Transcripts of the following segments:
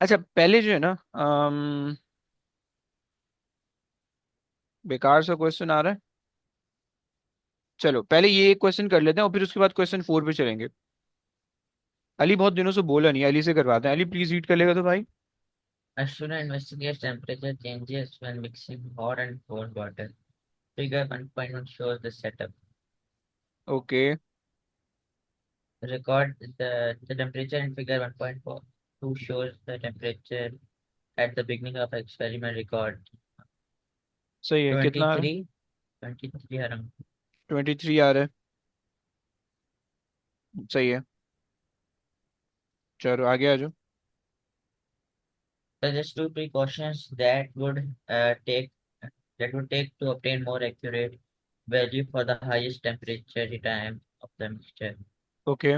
अच्छा पहले जो है ना बेकार सा क्वेश्चन आ रहा है। चलो पहले ये एक क्वेश्चन कर लेते हैं और फिर उसके बाद क्वेश्चन 4 पे चलेंगे। अली बहुत दिनों से बोला नहीं, अली से करवाते हैं। अली प्लीज रीड कर लेगा तो भाई। A student investigates temperature changes when mixing hot and cold water. Figure 1.1 shows the setup. Okay. Record the temperature in figure 1.2 shows the temperature at the beginning of experiment record. सही है, कितना आ रहा है? 23, 23 around. 23 आ रहा है। सही है। चलो आगे आ जाओ। Suggest two precautions that would take to obtain more accurate value for the highest temperature time of the mixture. Okay,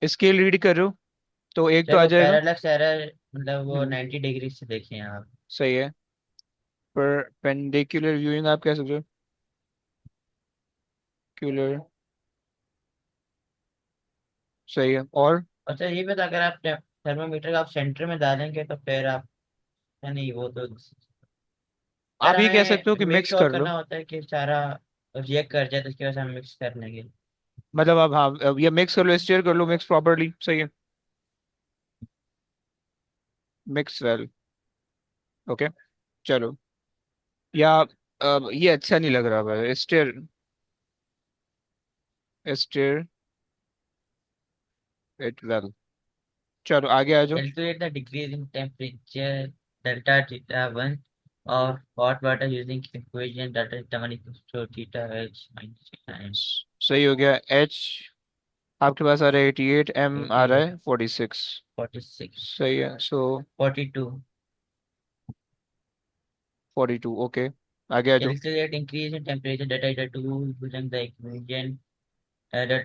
scale read कर रहे हो तो एक तो आ देखो जाएगा। पैरेलक्स एरर मतलब वो हम्म। 90 डिग्री से देखें आप। सही है। पर पेंडिकुलर व्यूइंग आप कह सकते हो। क्यूलर। सही है। और अच्छा ये बता, अगर आप थर्मामीटर का आप सेंटर में डालेंगे तो फिर आप, या नहीं वो तो, यार आप ये कह हमें सकते हो कि मेक मिक्स श्योर कर लो। करना होता है कि सारा रिएक्ट कर जाए तो उसकी वजह से हम मिक्स कर लेंगे। मतलब अब हाँ, अब ये मिक्स कर लो, स्टीयर कर लो मिक्स प्रॉपर्ली। सही है। Mix well. ओके। चलो। या अब ये अच्छा नहीं लग रहा भाई, स्टीयर। Steer it well. चलो आगे आ जाओ। Calculate the decrease in temperature delta theta 1 of hot water using equation delta theta 1 equals to theta h minus theta m. सही हो गया। एच आपके पास आ रहा है 88, एम आ रहा 88, है 46। 46, सही है। सो 42. 42। ओके, आगे आ जाओ। Calculate increase in temperature delta theta 2 using the equation delta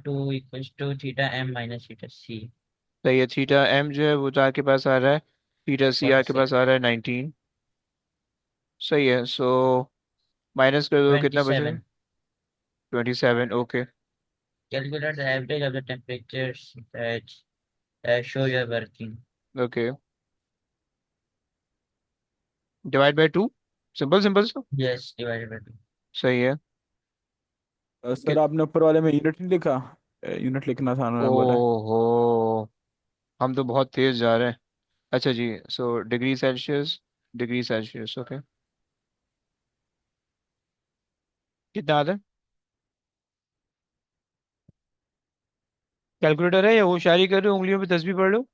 2 equals to theta m minus theta c. सही है। थीटा एम जो है वो तो आपके पास आ रहा है, थीटा सी आपके पास 46, आ रहा है 19। सही है। सो माइनस कर दो, कितना बचेगा? 27. 27। Okay. Calculate the average of the temperatures that show your working. Okay, divide by 2। Simple simple सा। Yes, divided by 2. सही है। कि सर आपने ऊपर वाले में यूनिट नहीं लिखा। यूनिट लिखना था उन्होंने बोला है। ओहो, हम तो बहुत तेज जा रहे हैं। अच्छा जी। So degree Celsius, degree Celsius. Okay, कितना आता है? कैलकुलेटर है या होशियारी कर रहे हो, उंगलियों पे तस्बीह पढ़ लो।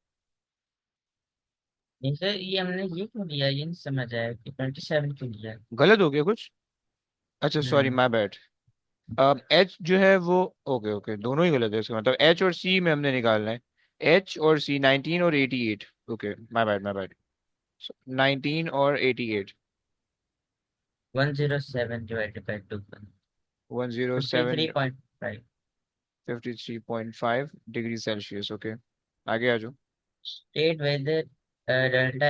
नहीं सर, ये हमने ये क्यों लिया, ये नहीं समझ आया कि 27 क्यों लिया। गलत हो गया कुछ? अच्छा sorry, hmm. My bad. H जो है वो, ओके ओके, दोनों ही गलत है। इसका मतलब एच और सी में हमने निकालना है। एच और सी 19 और 88। Okay, my bad my bad. 19 और 88। 107 divided by 2, 107। 53.5. 53.5 degree Celsius. Okay, आगे आ जाओ। State whether delta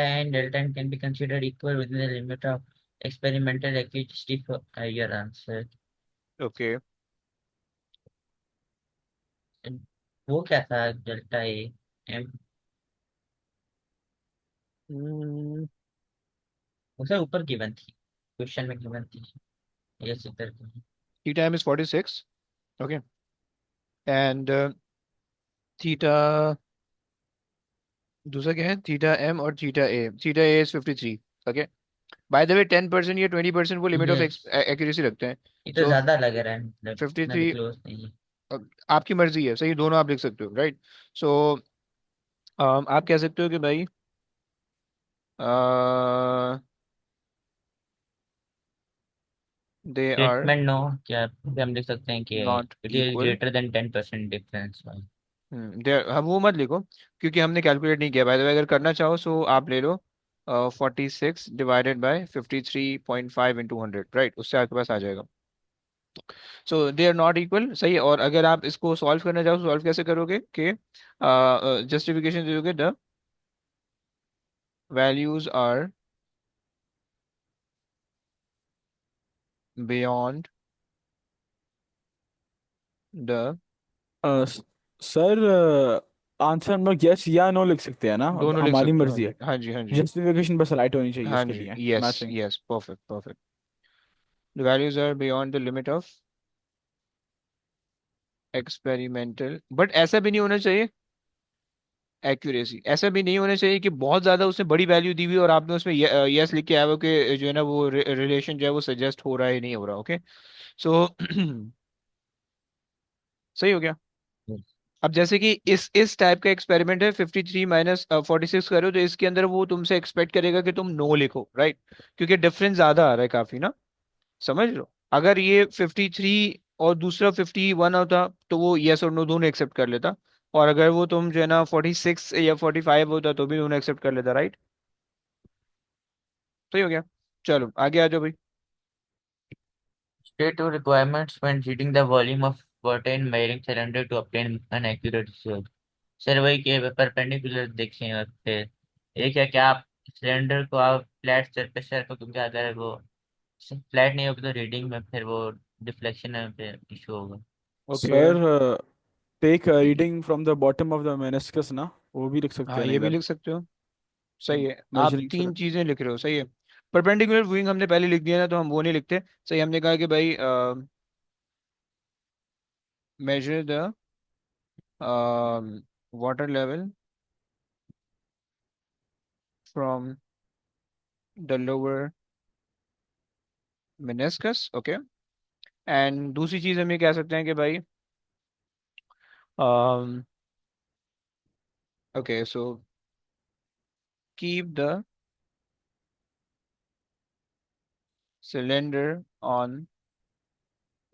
n can be considered equal within the limit of experimental accuracy for your answer. Okay. And वो क्या था डेल्टा ए एम, उसे ऊपर given थी, क्वेश्चन में गिवन थी, ये सिद्ध। Theta M is 46। Okay. And theta, दूसरा क्या है? थीटा एम और theta A. Theta A is 53। Okay. By the way 10% या 20% वो लिमिट ऑफ यस, एक्यूरेसी रखते हैं। ये तो सो ज्यादा लग रहा है, मतलब इतना भी 53। क्लोज नहीं है। आपकी मर्जी है, सही दोनों आप लिख सकते हो, राइट। सो आप कह सकते हो कि भाई दे आर स्टेटमेंट नो, क्या फिर हम लिख सकते हैं कि not it is equal. Greater than 10% difference. दे, हम वो मत लिखो क्योंकि हमने कैलकुलेट नहीं किया। बाय द वे अगर करना चाहो सो आप ले लो 46 डिवाइडेड बाय 53.5 इंटू 100, राइट, उससे आपके पास आ जाएगा। सो दे आर नॉट इक्वल, सही है। और अगर आप इसको सॉल्व करना चाहो, सॉल्व कैसे करोगे कि जस्टिफिकेशन दे दोगे, the values are beyond the. Uh, स- सर, आंसर हम लोग यस या नो लिख सकते हैं ना, अब दोनों लिख हमारी सकते हो, हाँ मर्जी जी है। हाँ जी हाँ जी। जस्टिफिकेशन बस राइट होनी चाहिए हाँ इसके जी, लिए, yes matching. Yes, perfect perfect. The values are beyond the limit of experimental, but ऐसा भी नहीं होना चाहिए, एक्यूरेसी ऐसा भी नहीं होना चाहिए कि बहुत ज्यादा उसने बड़ी वैल्यू दी हुई और आपने उसमें यस लिख के आया हो कि जो है ना वो रिलेशन जो है वो सजेस्ट हो रहा है नहीं हो रहा, ओके। सो सही हो गया। अब जैसे कि इस टाइप का एक्सपेरिमेंट है, 53 - 46 करो तो इसके अंदर वो तुमसे एक्सपेक्ट करेगा कि तुम नो लिखो, राइट, क्योंकि डिफरेंस ज्यादा आ रहा है काफी ना, समझ लो। अगर ये 53 और दूसरा 51 होता तो वो यस और नो दोनों एक्सेप्ट कर लेता, और अगर वो तुम जो है ना 46 या 45 होता तो भी दोनों एक्सेप्ट कर लेता, राइट। सही हो गया। चलो आगे आ जाओ भाई। State two requirements when heating the volume of water in measuring cylinder to obtain an accurate result. Sir वही के परपेंडिकुलर देखें और फिर एक है क्या, आप सिलेंडर को आप फ्लैट सरफेस रखो क्योंकि अगर वो फ्लैट नहीं होगी तो रीडिंग में फिर वो डिफ्लेक्शन में फिर इशू होगा। Okay. Sir take reading from the bottom of the meniscus ना, वो भी लिख सकते हाँ हैं ना ये भी इधर। लिख सकते हो, सही है। आप मेजरिंग तीन सिलेंडर। चीजें लिख रहे हो, सही है। परपेंडिकुलर व्यूइंग हमने पहले लिख दिया ना, तो हम वो नहीं लिखते। सही, हमने कहा कि भाई measure the water level from the lower meniscus, okay। And दूसरी चीज हम ये कह सकते हैं कि भाई okay, so keep the cylinder on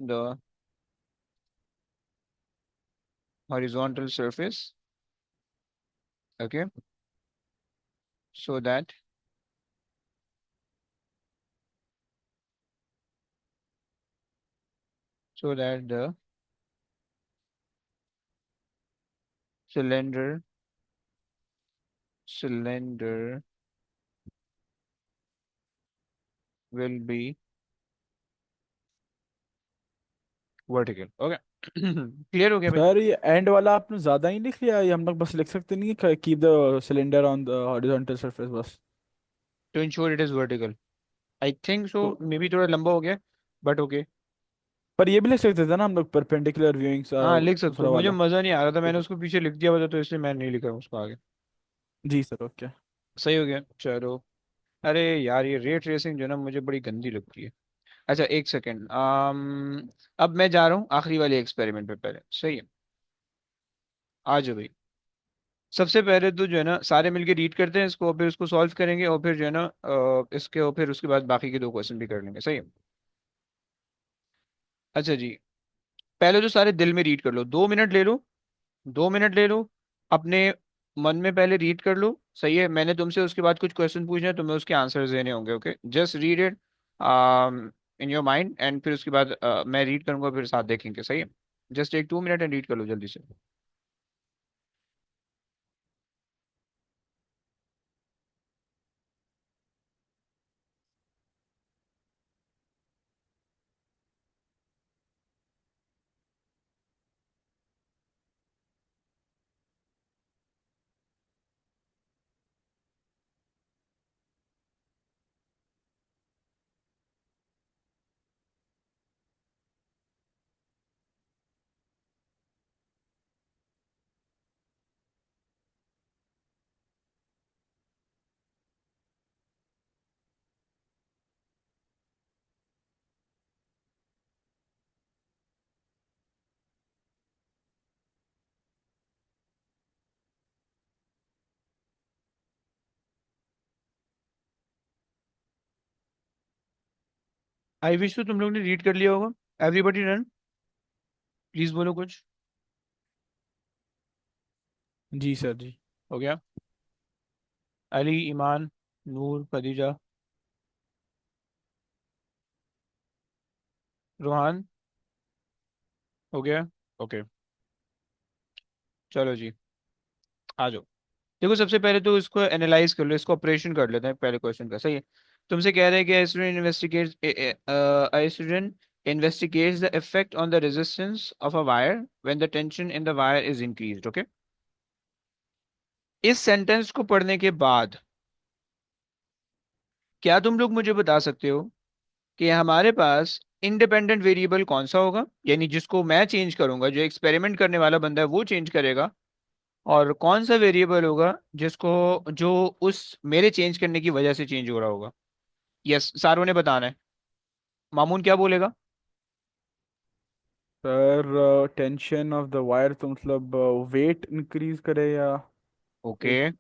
the horizontal surface, okay, so that the cylinder cylinder will be vertical, okay। Clear हो गया भाई। सर ये एंड वाला आपने ज्यादा ही लिख लिया, ये हम लोग बस लिख सकते नहीं है keep the cylinder on the horizontal surface बस। To ensure it is vertical, I think so, तो मे बी थोड़ा लंबा हो गया, बट ओके। पर ये भी लिख सकते थे ना हम लोग, परपेंडिकुलर व्यूइंग्स हाँ लिख सकते दूसरा हो, मुझे वाला। मजा नहीं आ रहा था, मैंने ठीक है। उसको पीछे लिख दिया हुआ था तो इसलिए मैं नहीं लिखा उसको आगे। जी सर, ओके। सही हो गया, चलो। अरे यार ये रेट रेसिंग जो है ना मुझे बड़ी गंदी लगती है। अच्छा एक सेकेंड, अब मैं जा रहा हूँ आखिरी वाले एक्सपेरिमेंट पे पहले, सही है। आ जाओ भाई। सबसे पहले तो जो है ना सारे मिलके रीड करते हैं इसको, और फिर इसको सॉल्व करेंगे, और फिर जो है ना इसके, और फिर उसके बाद बाकी के दो क्वेश्चन भी कर लेंगे, सही है। अच्छा जी, पहले तो सारे दिल में रीड कर लो, 2 मिनट ले लो, 2 मिनट ले लो, अपने मन में पहले रीड कर लो, सही है। मैंने तुमसे उसके बाद कुछ क्वेश्चन पूछने हैं, तुम्हें उसके आंसर्स देने होंगे, okay. Just read it in your mind, and फिर उसके बाद मैं रीड करूंगा, फिर साथ देखेंगे, सही है। जस्ट एक 2 मिनट एंड रीड कर लो जल्दी से। आई विश तो तुम लोग ने रीड कर लिया होगा। एवरीबडी रन, प्लीज बोलो कुछ। जी सर जी। हो गया। अली, ईमान, नूर, खदीजा, रूहान, हो गया, ओके। चलो जी, आ जाओ। देखो सबसे पहले तो इसको एनालाइज कर लो, इसको ऑपरेशन कर लेते हैं पहले क्वेश्चन का, सही है। तुमसे कह रहे हैं कि student investigates the effect on the resistance of a wire when the tension in the wire is increased, okay। इस सेंटेंस को पढ़ने के बाद क्या तुम लोग मुझे बता सकते हो कि हमारे पास इंडिपेंडेंट वेरिएबल कौन सा होगा, यानी जिसको मैं चेंज करूंगा, जो एक्सपेरिमेंट करने वाला बंदा है वो चेंज करेगा, और कौन सा वेरिएबल होगा जिसको, जो उस मेरे चेंज करने की वजह से चेंज हो रहा होगा। यस, सारों ने बताना है। मामून क्या बोलेगा? Sir tension of the wire तो मतलब वेट इंक्रीज करे या ओके। एक,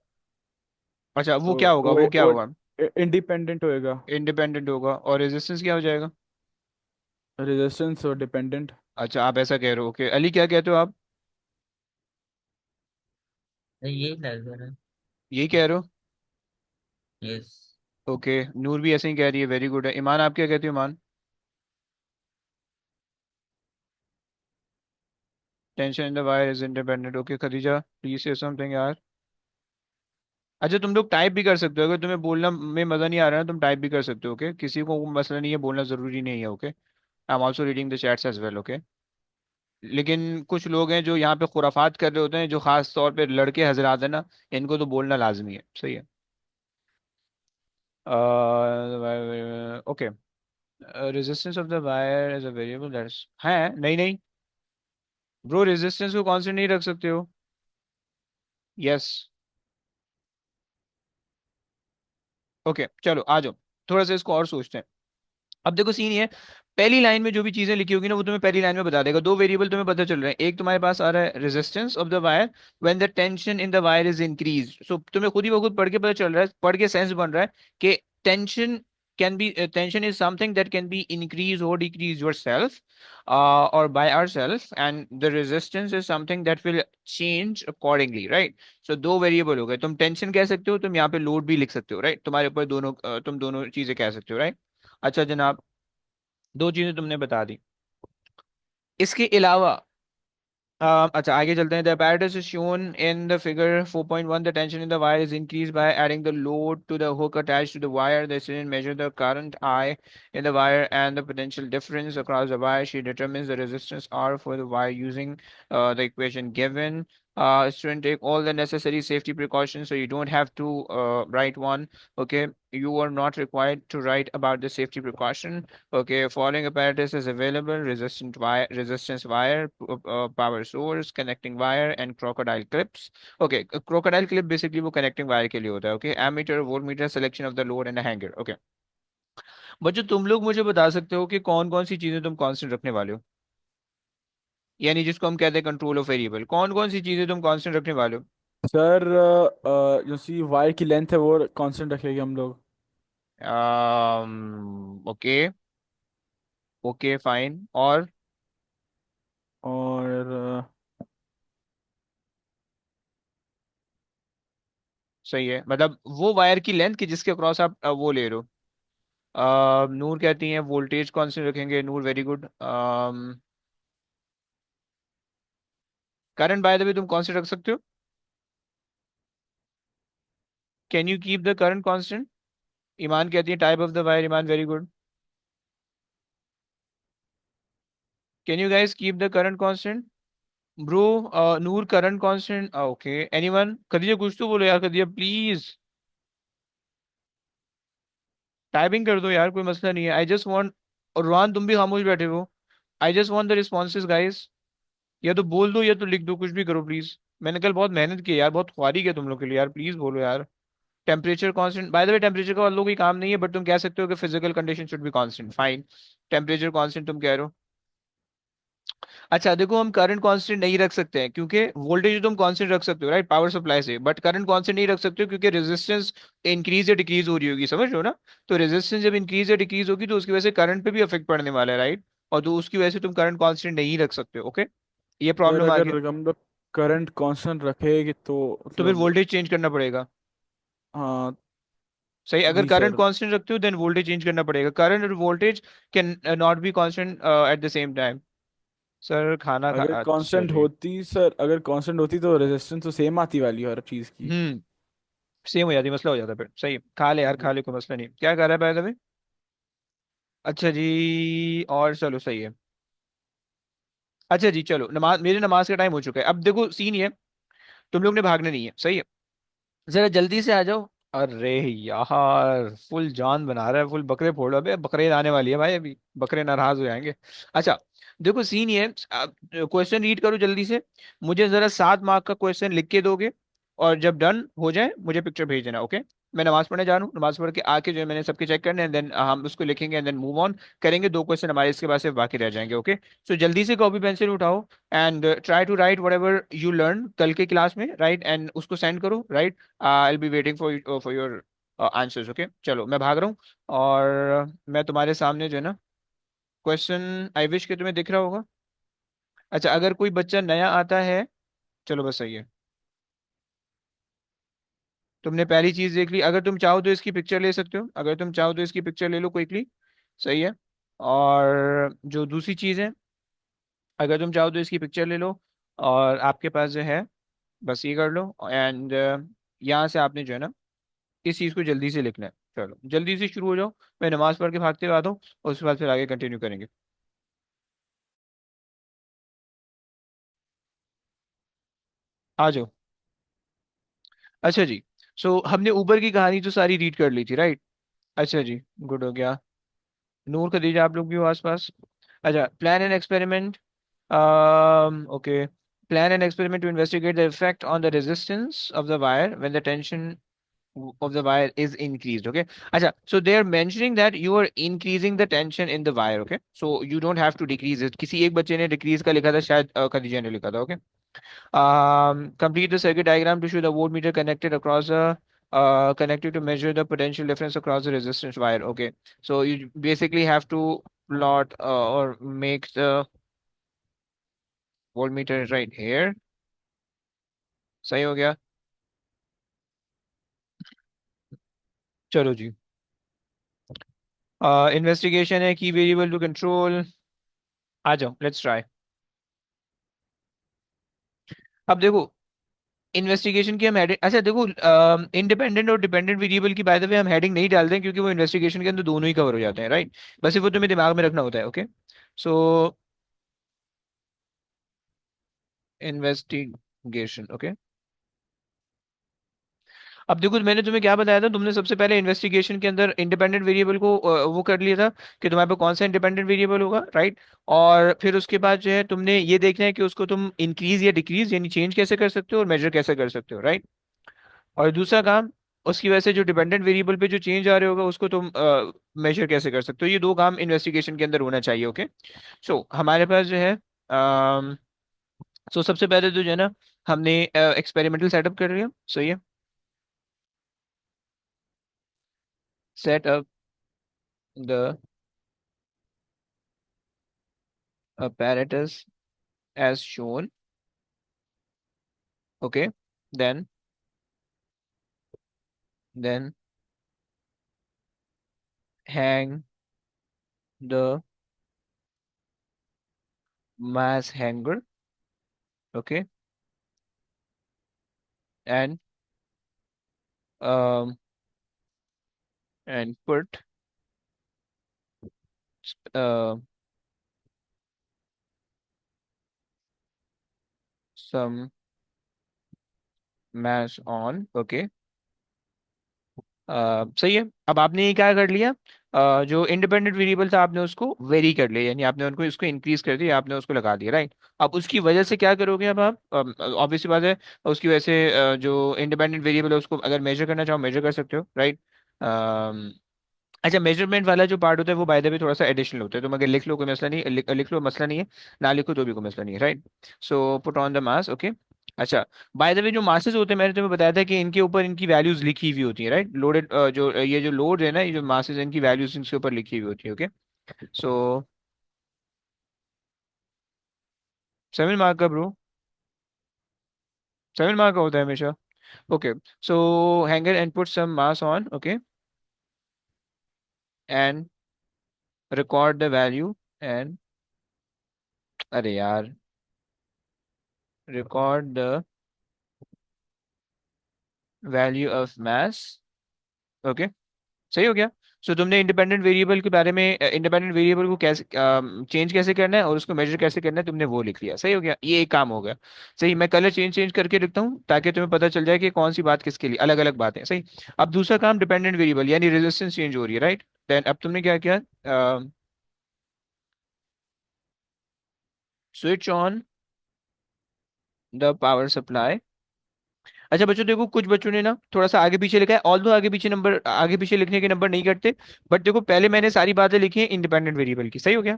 अच्छा, वो तो क्या होगा, वो क्या वो होगा? इंडिपेंडेंट होएगा। इंडिपेंडेंट होगा, और रेजिस्टेंस क्या हो जाएगा? रेजिस्टेंस और डिपेंडेंट। अच्छा, आप ऐसा कह रहे हो, ओके। अली क्या कहते हो आप? यही लग रहा है। यही कह रहे हो? यस। ओके, नूर भी ऐसे ही कह रही है, वेरी गुड है। ईमान, आप क्या कहते हो Iman? Tension in the wire is independent, okay. Khadija, please say something यार। अच्छा, तुम लोग टाइप भी कर सकते हो, अगर तुम्हें बोलना में मजा नहीं आ रहा है तुम टाइप भी कर सकते हो, ओके। किसी को मसला नहीं है, बोलना जरूरी नहीं है, okay. I am also reading the chats as well, okay. लेकिन कुछ लोग हैं जो यहाँ पे खुराफात कर रहे होते हैं, जो खास तौर पे लड़के हजरात है ना, इनको तो बोलना लाजमी है, सही है। Okay. Resistance of the wire is a variable that's है, नहीं नहीं ब्रो, रेजिस्टेंस को कांस्टेंट नहीं रख सकते हो। यस। ओके, चलो आ जाओ, थोड़ा सा इसको और सोचते हैं। अब देखो सीन ये है, पहली लाइन में जो भी चीजें लिखी होगी ना वो तुम्हें पहली लाइन में बता देगा। दो वेरिएबल तुम्हें पता चल रहे हैं, एक तुम्हारे पास आ रहा है resistance of the wire when the tension in the wire is increase. So तुम्हें खुद ही वो खुद पढ़ के पता चल रहा है, पढ़ के सेंस बन रहा है कि tension can be, tension is something that can be increase और डिक्रीज योर सेल्फ और by our self, and the resistance is something that will change accordingly, right. So दो वेरिएबल हो गए, तुम टेंशन कह सकते हो, तुम यहाँ पे लोड भी लिख सकते हो, राइट। तुम्हारे ऊपर दोनों तुम दोनों चीजें कह सकते हो, राइट। अच्छा जनाब, दो चीजें तुमने बता दी। इसके अलावा अच्छा आगे चलते हैं। The apparatus is shown in the figure 4.1. The tension in the wire is increased by adding the load to the hook attached to the wire. The student measures the current I in the wire and the potential difference across the wire. She determines the resistance R for the wire using the equation given. Student, take all the necessary safety precautions, so you don't have to write one. Okay, you are not required to write about the safety precaution. Okay, following apparatus is available: resistant wire, resistance wire, power source, connecting wire, and crocodile clips. Okay, crocodile clip basically वो connecting wire के लिए होता है. Okay, ammeter, voltmeter, selection of the load and a hanger. Okay, बच्चों तुम लोग मुझे बता सकते हो कि कौन कौन सी चीजें तुम कांस्टेंट रखने वाले हो, यानी जिसको हम कहते हैं कंट्रोल ऑफ वेरिएबल, कौन कौन सी चीजें तुम कांस्टेंट रखने वाले हो? सर जो सी वायर की लेंथ है वो कांस्टेंट रखेंगे हम लोग। ओके। ओके फाइन, और और सही है, मतलब वो वायर की लेंथ की जिसके क्रॉस आप वो ले रहे हो। नूर कहती हैं वोल्टेज कांस्टेंट रखेंगे, Noor very good. Current by the way तुम कांस्टेंट रख सकते हो, can you keep the current constant? Iman कहती है type of the wire, Iman very good. Can you guys keep the current constant? Bro, Noor current constant, okay. Anyone? Khadija कुछ तो बोलो यार, खदीजा प्लीज टाइपिंग कर दो यार, कोई मसला नहीं है। आई जस्ट वांट, और रुहान तुम भी खामोश बैठे हो। I just want the responses guys, या तो बोल दो या तो लिख दो, कुछ भी करो प्लीज। मैंने कल बहुत मेहनत की है यार, बहुत ख्वारी किया तुम लोग के लिए यार, प्लीज बोलो यार। Temperature constant, bye the way temperature का वालों कोई काम नहीं है, बट तुम कह सकते हो कि physical condition should be constant, fine. Temperature constant तुम कह रहे हो। अच्छा देखो, हम करंट कांस्टेंट नहीं रख सकते हैं क्योंकि वोल्टेज तुम कांस्टेंट रख सकते हो, राइट, पावर सप्लाई से, बट करंट कांस्टेंट नहीं रख सकते हो क्योंकि रेजिस्टेंस इंक्रीज या डिक्रीज हो रही होगी, समझ रहे हो ना। तो रेजिस्टेंस जब इंक्रीज या डिक्रीज होगी तो उसकी वजह से करंट पे भी इफेक्ट पड़ने वाला है, राइट। और तो उसकी वजह से तुम करंट कांस्टेंट नहीं रख सकते, ओके। ये सर प्रॉब्लम आ गया। अगर हम लोग करंट कांस्टेंट रखेंगे तो तो फिर मतलब, वोल्टेज चेंज करना पड़ेगा। हाँ सही, अगर जी करंट सर। कांस्टेंट रखते हो देन वोल्टेज चेंज करना पड़ेगा। करंट और voltage can not be constant at the same time. Sir खाना खा, अगर अच्छा कांस्टेंट जी। होती सर, अगर कांस्टेंट होती तो रेजिस्टेंस तो सेम आती वाली हर चीज़ की। हम्म, सेम हो जाती, मसला हो जाता फिर। सही, खा ले यार, खा ले, कोई मसला नहीं। क्या कर रहा है भाई? अच्छा जी, और चलो सही है। अच्छा जी चलो, नमाज, मेरी नमाज का टाइम हो चुका है। अब देखो सीन ये है, तुम लोग ने भागना नहीं है, सही है। जरा जल्दी से आ जाओ। अरे यार फुल जान बना रहा है, फुल बकरे फोड़ रहा है। अबे बकरीद आने वाली है भाई, अभी बकरे नाराज हो जाएंगे। अच्छा देखो सीन ये, क्वेश्चन रीड करो जल्दी से। मुझे जरा 7 मार्क का क्वेश्चन लिख के दोगे, और जब डन हो जाए मुझे पिक्चर भेज देना, ओके। मैं नमाज पढ़ने जा रहा हूँ, नमाज पढ़ के आके जो है मैंने सबके चेक करने, एंड देन हम उसको लिखेंगे, एंड देन मूव ऑन करेंगे। 2 क्वेश्चन हमारे इसके बाद से बाकी रह जाएंगे, ओके। सो जल्दी से कॉपी पेंसिल उठाओ, and try to write whatever you learn कल के क्लास में, राइट, एंड उसको सेंड करो, right. I will be waiting for your answers, okay. चलो मैं भाग रहा हूँ, और मैं तुम्हारे सामने जो है ना क्वेश्चन, आई विश के तुम्हें दिख रहा होगा। अच्छा अगर कोई बच्चा नया आता है, चलो बस सही है। तुमने पहली चीज देख ली, अगर तुम चाहो तो इसकी पिक्चर ले सकते हो, अगर तुम चाहो तो इसकी पिक्चर ले लो क्विकली। सही है। और जो दूसरी चीज है, अगर तुम चाहो तो इसकी पिक्चर ले लो, और आपके पास जो है बस ये कर लो, एंड यहाँ से आपने जो है ना इस चीज को जल्दी से लिखना है। चलो जल्दी से शुरू हो जाओ, मैं नमाज पढ़ के भागते हुए आता हूँ, और उसके बाद फिर आगे कंटिन्यू करेंगे। आ जाओ। अच्छा जी। सो हमने ऊबर की कहानी तो सारी रीड कर ली थी, राइट। अच्छा जी, गुड हो गया। नूर खदीजा आप लोग भी हो आसपास। अच्छा, plan an experiment, okay. Plan an experiment to investigate the effect on the resistance of the wire when the tension of the wire is increased. Okay. Acha, so they are mentioning that you are increasing the tension in the wire. Okay. So you don't have to decrease it. किसी एक बच्चे ने decrease का लिखा था, शायद खदीजा ने लिखा था. Okay. Complete the circuit diagram to show the voltmeter connected across the connected to measure the potential difference across the resistance wire. Okay. So you basically have to plot or make the voltmeter right here. सही हो गया। चलो जी। Investigation है की variable to control. आ जाओ, let's try. अब देखो, investigation की हम हेडिंग, अच्छा देखो, इंडिपेंडेंट और डिपेंडेंट वेरिएबल की बाय द वे हम हेडिंग नहीं डालते हैं, क्योंकि वो इन्वेस्टिगेशन के अंदर दोनों ही कवर हो जाते हैं, राइट। बस सिर्फ वो तुम्हें दिमाग में रखना होता है, ओके। सो इन्वेस्टिगेशन, ओके। अब देखो मैंने तुम्हें क्या बताया था, तुमने सबसे पहले इन्वेस्टिगेशन के अंदर इंडिपेंडेंट वेरिएबल को वो कर लिया था कि तुम्हारे पास कौन सा इंडिपेंडेंट वेरिएबल होगा, राइट। और फिर उसके बाद जो है तुमने ये देखना है कि उसको तुम इंक्रीज या डिक्रीज यानी चेंज कैसे कर सकते हो और मेजर कैसे कर सकते हो, राइट। और दूसरा काम, उसकी वजह से जो डिपेंडेंट वेरिएबल पे जो चेंज आ रहा होगा उसको तुम मेजर कैसे कर सकते हो। ये 2 काम इन्वेस्टिगेशन के अंदर होना चाहिए, ओके। सो हमारे पास जो है, सो सबसे पहले तो जो है ना हमने एक्सपेरिमेंटल सेटअप कर लिया, सही है। Set up the apparatus as shown, okay. Then hang the mass hanger, okay. And um and put uh, some mass on, okay। सही है। अब आपने ये क्या कर लिया, जो इंडिपेंडेंट वेरिएबल था आपने उसको वेरी कर लिया, यानी आपने उनको इसको इंक्रीज कर दिया, आपने उसको लगा दिया, राइट। अब उसकी वजह से क्या करोगे, अब आप ऑब्वियसली बात है, उसकी वजह से जो इंडिपेंडेंट वेरिएबल है उसको अगर मेजर करना चाहो मेजर कर सकते हो, राइट। अच्छा, मेजरमेंट वाला जो पार्ट होता है वो बाय द वे थोड़ा सा एडिशनल होता है, तुम अगर लिख लो कोई मसला नहीं, लिख लो मसला नहीं है, ना लिखो तो भी कोई मसला नहीं है, right. So put on the mass, okay. अच्छा, बाय द वे जो मासेस होते हैं मैंने तुम्हें बताया था कि इनके ऊपर इनकी वैल्यूज लिखी हुई होती है, राइट। लोडेड जो ये जो लोड है ना, ये जो मासेस इनकी वैल्यूज इनके ऊपर लिखी हुई होती है, ओके। सो 7 मार्क का ब्रो, 7 मार्क का होता है हमेशा, okay. So hanger and put some mass on, okay, and record the value, and अरे यार, record the value of mass, okay. सही हो गया। सो तुमने इंडिपेंडेंट वेरिएबल के बारे में, इंडिपेंडेंट वेरिएबल को कैसे चेंज कैसे करना है और उसको मेजर कैसे करना है तुमने वो लिख लिया, सही हो गया, ये एक काम हो गया। सही, मैं कलर चेंज चेंज करके लिखता हूँ ताकि तुम्हें पता चल जाए कि कौन सी बात किसके लिए, अलग अलग बातें, सही। अब दूसरा काम, डिपेंडेंट वेरिएबल यानी रेजिस्टेंस चेंज हो रही है, राइट। देन अब तुमने क्या किया, switch on the power supply. अच्छा बच्चों देखो, कुछ बच्चों ने ना थोड़ा सा आगे पीछे लिखा है, ऑल्दो आगे पीछे नंबर, आगे पीछे लिखने के नंबर नहीं कटते। बट देखो पहले मैंने सारी बातें लिखी हैं इंडिपेंडेंट वेरिएबल की, सही हो गया।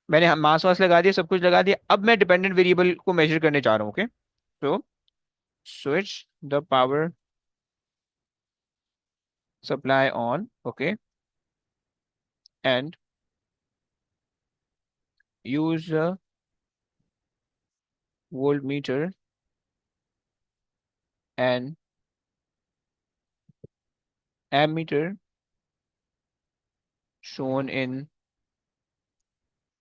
मैंने मास वास लगा दिया, सब कुछ लगा दिया, अब मैं डिपेंडेंट वेरिएबल को मेजर करने जा रहा हूँ, ओके। तो switch the power supply on, okay, and use volt meter and ammeter shown in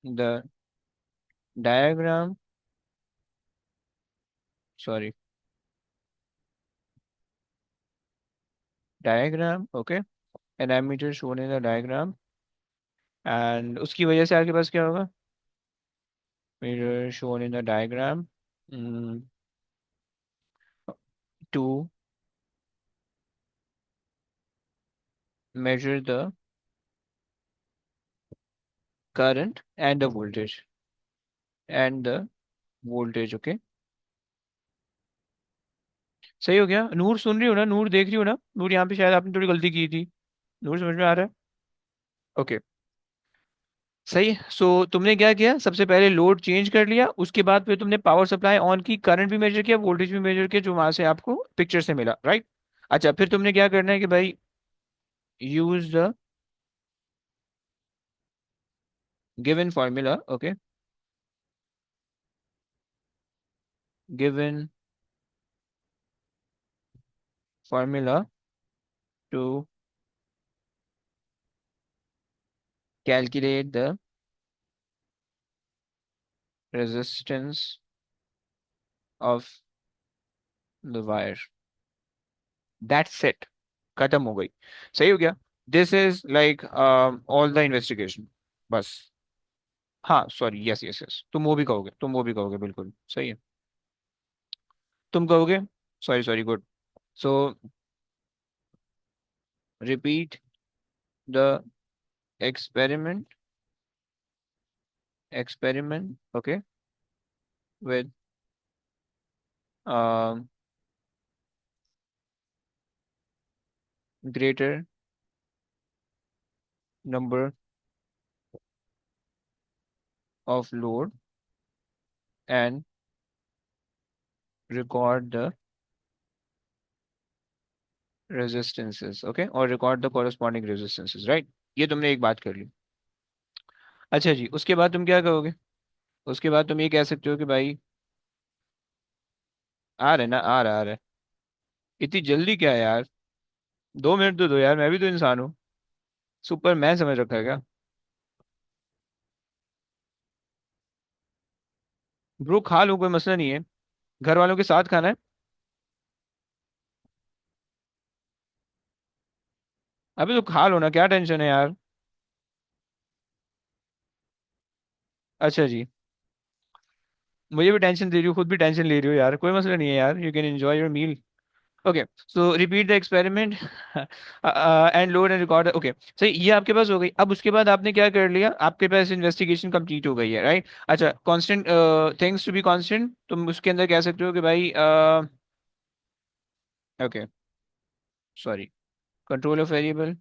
the diagram, sorry, diagram, okay, an ammeter shown in the diagram, and उसकी वजह से आपके पास क्या होगा, mirror shown in the diagram, mm, to measure the current and the voltage, okay। सही हो गया, नूर सुन रही हो ना, नूर देख रही हो ना, नूर यहाँ पे शायद आपने थोड़ी गलती की थी, नूर समझ में आ रहा है, ओके। सही, सो तुमने क्या किया, सबसे पहले लोड चेंज कर लिया, उसके बाद फिर तुमने पावर सप्लाई ऑन की, करंट भी मेजर किया, वोल्टेज भी मेजर किया, जो वहां से आपको पिक्चर से मिला, राइट। अच्छा फिर तुमने क्या करना है कि भाई, use the given formula, okay, given formula to calculate the resistance of the wire, that's it, खत्म हो गई, सही हो गया। This is like all the investigation, बस। हाँ सॉरी, यस यस यस, तुम वो भी कहोगे, तुम वो भी कहोगे, बिल्कुल सही है, तुम कहोगे, sorry sorry, good. So repeat the experiment experiment, okay, with um, greater number of load and record the resistances, okay, or record the corresponding resistances, right। ये तुमने एक बात कर ली। अच्छा जी, उसके बाद तुम क्या कहोगे, उसके बाद तुम ये कह सकते हो कि भाई, आ रहा है ना, आ रहा है, इतनी जल्दी क्या है यार, 2 मिनट तो दो यार, मैं भी तो इंसान हूँ, सुपर मैं समझ रखा है क्या। ब्रो खा लो, कोई मसला नहीं है, घर वालों के साथ खाना है। अभी तो खा लो ना, क्या टेंशन है यार। अच्छा जी, मुझे भी टेंशन दे रही हो, खुद भी टेंशन ले रही हो यार, कोई मसला नहीं है यार, you can enjoy your meal, okay. So repeat the experiment and load and record, okay. सही, ये आपके पास हो गई। अब उसके बाद आपने क्या कर लिया, आपके पास इन्वेस्टिगेशन कंप्लीट हो गई है, राइट। अच्छा, constant things to be constant, तुम उसके अंदर कह सकते हो कि भाई, okay, sorry, control of variable,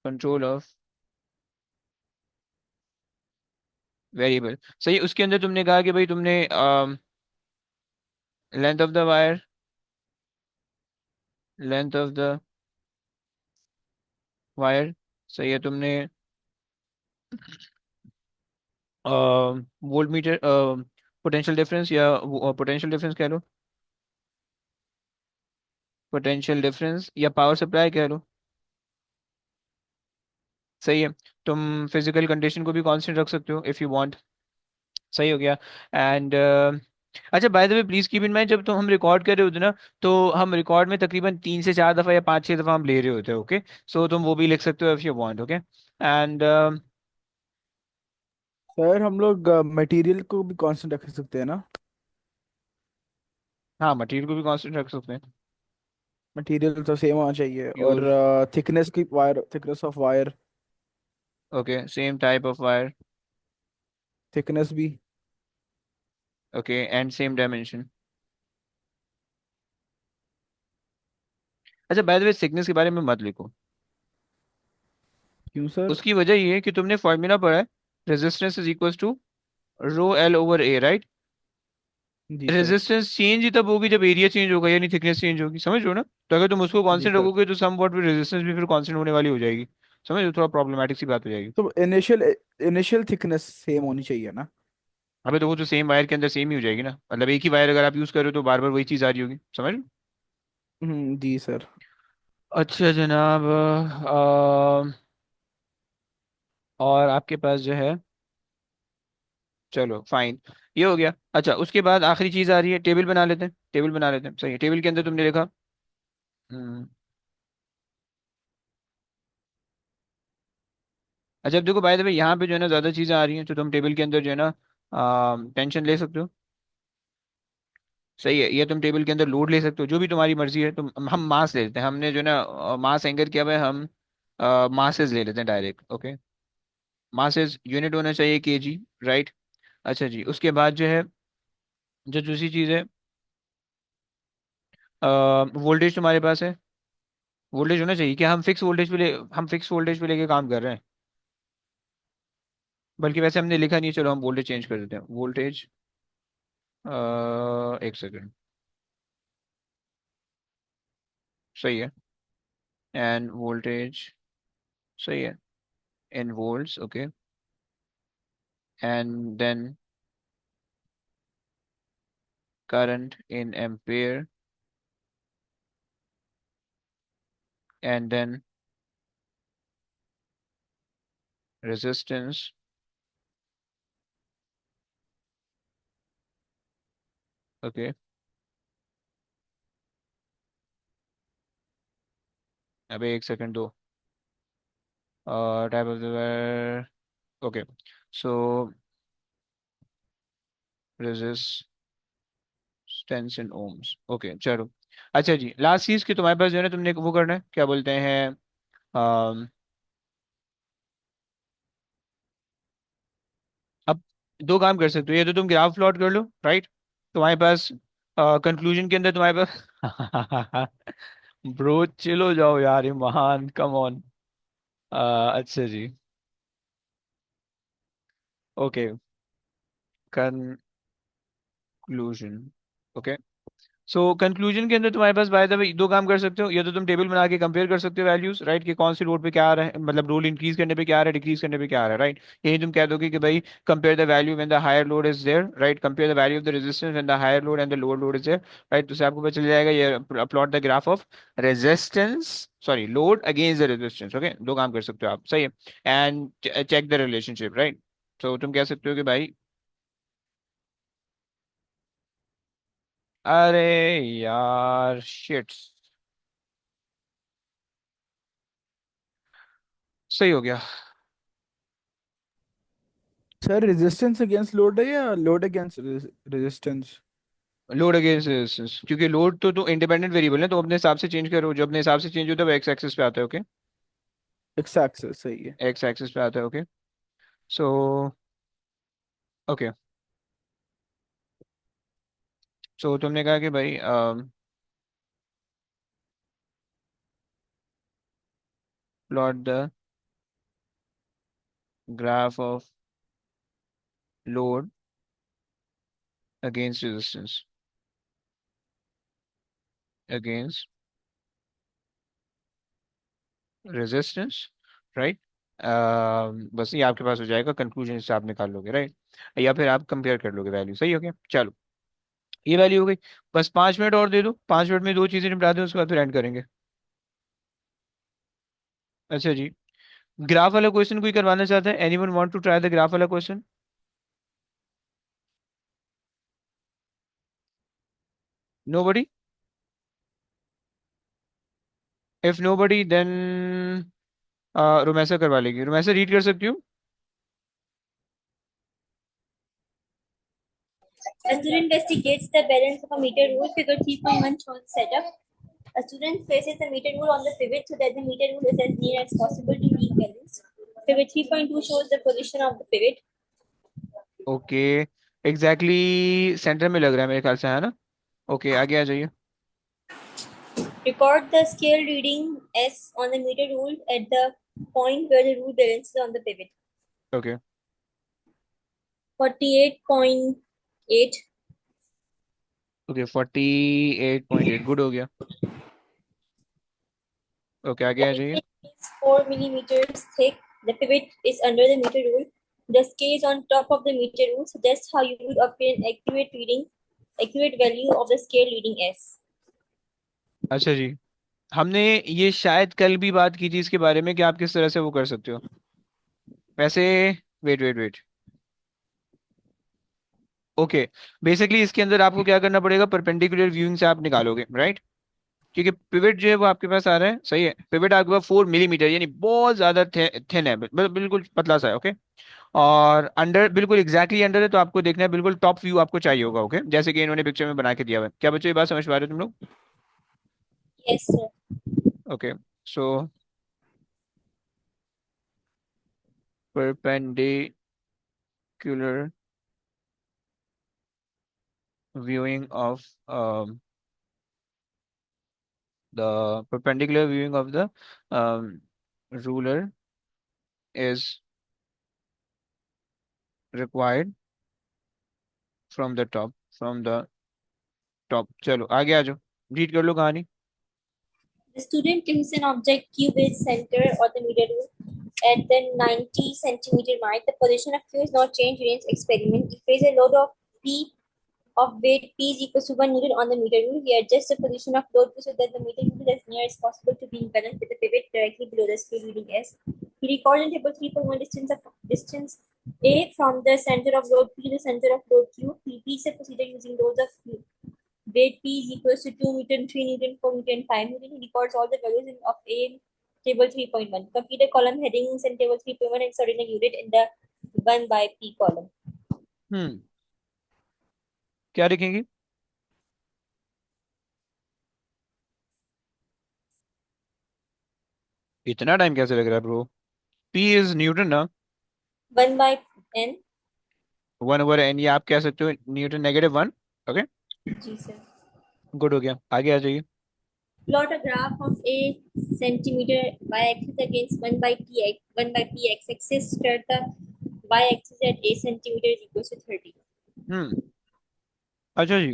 control of variable, सही। उसके अंदर तुमने कहा कि भाई तुमने length of the wire, length of the wire, सही है, तुमने वोल्ट मीटर, पोटेंशियल डिफरेंस या पोटेंशियल डिफरेंस कह लो, पोटेंशियल डिफरेंस या पावर सप्लाई कह लो, सही है। तुम फिजिकल कंडीशन को भी कांस्टेंट रख सकते हो इफ यू वांट, सही हो गया। एंड अच्छा, by the way please keep in mind, जब तो हम रिकॉर्ड कर रहे होते ना, तो हम रिकॉर्ड में तकरीबन 3 से 4 दफा या 5-6 दफा हम ले रहे होते हैं, ओके। सो तुम वो भी लिख सकते हो if you want, okay. And sir हम लोग मटेरियल को भी कांस्टेंट रख सकते हैं ना? हाँ, मटेरियल को भी कांस्टेंट रख सकते हैं। मटेरियल तो सेम होना चाहिए, और प्योर। थिकनेस की wire, thickness of wire, okay, same type of wire. Thickness भी। Okay, and same dimension. अच्छा, बाय द वे थिकनेस के बारे में मत लिखो। क्यों सर? उसकी वजह ये है कि तुमने फॉर्मूला पढ़ा है, resistance is equal to rho L over A, right. जी सर। रेजिस्टेंस चेंज ही तब होगी जब एरिया चेंज होगा, यानी थिकनेस चेंज होगी, समझ रहे हो ना। तो अगर तुम उसको जी कांस्टेंट सर। रखोगे तो सम व्हाट भी रेजिस्टेंस भी फिर कांस्टेंट होने वाली हो जाएगी। समझ रहे हो, थोड़ा प्रॉब्लमेटिक सी बात हो जाएगी। तो इनिशियल इनिशियल थिकनेस सेम होनी चाहिए ना? अबे तो वो तो सेम वायर के अंदर सेम ही हो जाएगी ना, मतलब एक ही वायर अगर आप यूज कर रहे हो तो बार बार वही चीज आ रही होगी, समझ रहे हो? जी सर। अच्छा जनाब, और आपके पास जो है, चलो फाइन, ये हो गया। अच्छा, उसके बाद आखिरी चीज आ रही है, टेबल बना लेते हैं, टेबल बना लेते हैं, सही है। टेबल के अंदर तुमने लिखा, हम्म, अच्छा अब देखो बाय द वे यहाँ पे जो है ना ज्यादा चीजें आ रही हैं, तो तुम टेबल के अंदर जो है ना टेंशन ले सकते हो, सही है। ये तुम टेबल के अंदर लोड ले सकते हो, जो भी तुम्हारी मर्जी है। तुम हम मास ले लेते हैं, हमने जो है ना मास एंगर किया हुआ है, हम मासेस ले लेते हैं डायरेक्ट, ओके। मासेस यूनिट होना चाहिए केजी, राइट। अच्छा जी, उसके बाद जो है, जो दूसरी चीज है, वोल्टेज तुम्हारे पास है, वोल्टेज होना चाहिए, क्या हम फिक्स वोल्टेज पे लेके काम कर रहे हैं, बल्कि वैसे हमने लिखा नहीं है, चलो हम वोल्टेज चेंज कर देते हैं, वोल्टेज, एक सेकंड, सही है, एंड वोल्टेज, सही है, in volts, okay, and then current in ampere, and then resistance, okay. अबे एक सेकंड दो, type of the wire, okay, so resistance in ohms, okay चलो। अच्छा जी, लास्ट चीज कि तुम्हारे पास जो है ना, तुमने वो करना है, क्या बोलते हैं, अम, अब दो काम कर सकते हो, ये तो तुम ग्राफ प्लॉट कर लो, राइट। तुम्हारे पास कंक्लूजन के अंदर तुम्हारे पास ब्रो चिलो जाओ यार, ये महान, कम ऑन। अच्छा जी, okay, conclusion, okay. So conclusion के अंदर तुम्हारे पास बाय द वे दो काम कर सकते हो, या तो तुम टेबल बना के कंपेयर कर सकते हो वैल्यूज, राइट, कि कौन सी रोड पे क्या आ रहा है, मतलब रोल इंक्रीज करने पे क्या आ रहा है, डिक्रीज करने पे क्या आ रहा है, राइट। यही तुम कह दोगे कि भाई compare the value when the higher load is there, right, compare the value of the resistance when the higher load and the lower load is there, right. तो उससे आपको पता चल जाएगा, ये plot the graph of resistance, sorry load against the resistance, okay, दो काम कर सकते हो आप, सही है। And check the relationship, right. तो तुम कह सकते हो कि भाई, अरे यार शिट, सही हो गया। सर रेजिस्टेंस अगेंस्ट लोड है या load against resistance? Load against resistance, क्योंकि लोड तो इंडिपेंडेंट वेरिएबल है, तो अपने हिसाब से चेंज करो, जो अपने हिसाब से चेंज होता है वो एक्स एक्सिस पे आता है, ओके। एक्स एक्सिस, सही है। एक्स एक्सिस पे आता है, ओके। सो ओके, सो तुमने कहा कि भाई plot the graph of load against resistance, against resistance, right. बस ये आपके पास हो जाएगा, कंक्लूजन से आप निकाल लोगे, राइट, या फिर आप कंपेयर कर लोगे वैल्यू, सही हो गया, चलो। ये वैल्यू हो गई, बस 5 मिनट और दे दो, 5 मिनट में दो चीजें निपटा दो, उसके बाद फिर एंड करेंगे। अच्छा जी, ग्राफ वाला क्वेश्चन कोई करवाना चाहता है, anyone want to try the graph वाला question? Nobody? If nobody, then Rumaisa करवा लेगी। रुमैसा रीड कर सकती हूँ? A student investigates the balance of a meter rule. Figure 3.1 shows the setup. A student places the meter rule on the pivot so that the meter rule is as near as possible to being balanced. Figure 3.2 shows the position of the pivot. Okay, exactly centre में लग रहा है मेरे ख्याल से, है ना? Okay, आगे आ जाइए। Record the scale reading S on the meter rule at the point where the rule balances on the pivot. Okay 48.8. Okay, 48.8 good हो गया। ओके, आगे आ जाइए। The is 4 millimeters thick. The pivot is under the meter rule. The scale is on top of the meter rule. Suggests how you would obtain accurate value of the scale reading S. अच्छा जी, हमने ये शायद कल भी बात की थी इसके बारे में कि आप किस तरह से वो कर सकते हो वैसे। Wait wait wait, okay. Basically इसके अंदर आपको क्या करना पड़ेगा, परपेंडिकुलर व्यूइंग से आप निकालोगे, राइट? क्योंकि पिवट जो है वो आपके पास आ रहा है, सही है। पिवट आपके पास 4 मिलीमीटर, यानी बहुत ज्यादा थिन है, बिल्कुल पतला सा है, ओके। और अंडर, बिल्कुल एग्जैक्टली अंडर है, तो आपको देखना है बिल्कुल टॉप व्यू आपको चाहिए होगा, ओके, जैसे कि इन्होंने पिक्चर में बना के दिया हुआ है। क्या बच्चों ये बात समझ पा रहे हो तुम लोग? Yes, sir. Okay, so perpendicular viewing of the perpendicular viewing of the ruler is required from the top। चलो आगे आ जाओ, रीड कर लो कहानी। The student places an object Q with center or the meter rule at the 90 centimeter mark. The position of Q is not changed during its experiment. He places a load of P of weight P is equals to 1 Newton on the meter rule. He adjusts the position of load P so that the meter rule is as near as possible to being balanced with the pivot directly below the scale reading S. He records in table 3.1 distance A from the center of load P to the center of load Q. He repeats the procedure using loads of Q. Weight P is equals to 2 Newton, 3 Newton, 4 Newton, 5 Newton. He records all the values of A in table 3.1. Complete the column headings in table 3.1 and insert in a unit in the 1 by P column. क्या लिखेंगे? इतना time कैसे लग रहा है bro? P is Newton ना? 1 by N. 1/n, ये आप कह सकते हो न्यूटन -1। ओके, जी सर. गुड हो गया, आगे आ जाइए। Plot a graph of a centimeter y-axis against 1 by p x-axis. Start the y-axis at a centimeter is equals to 30. हम्म अच्छा जी,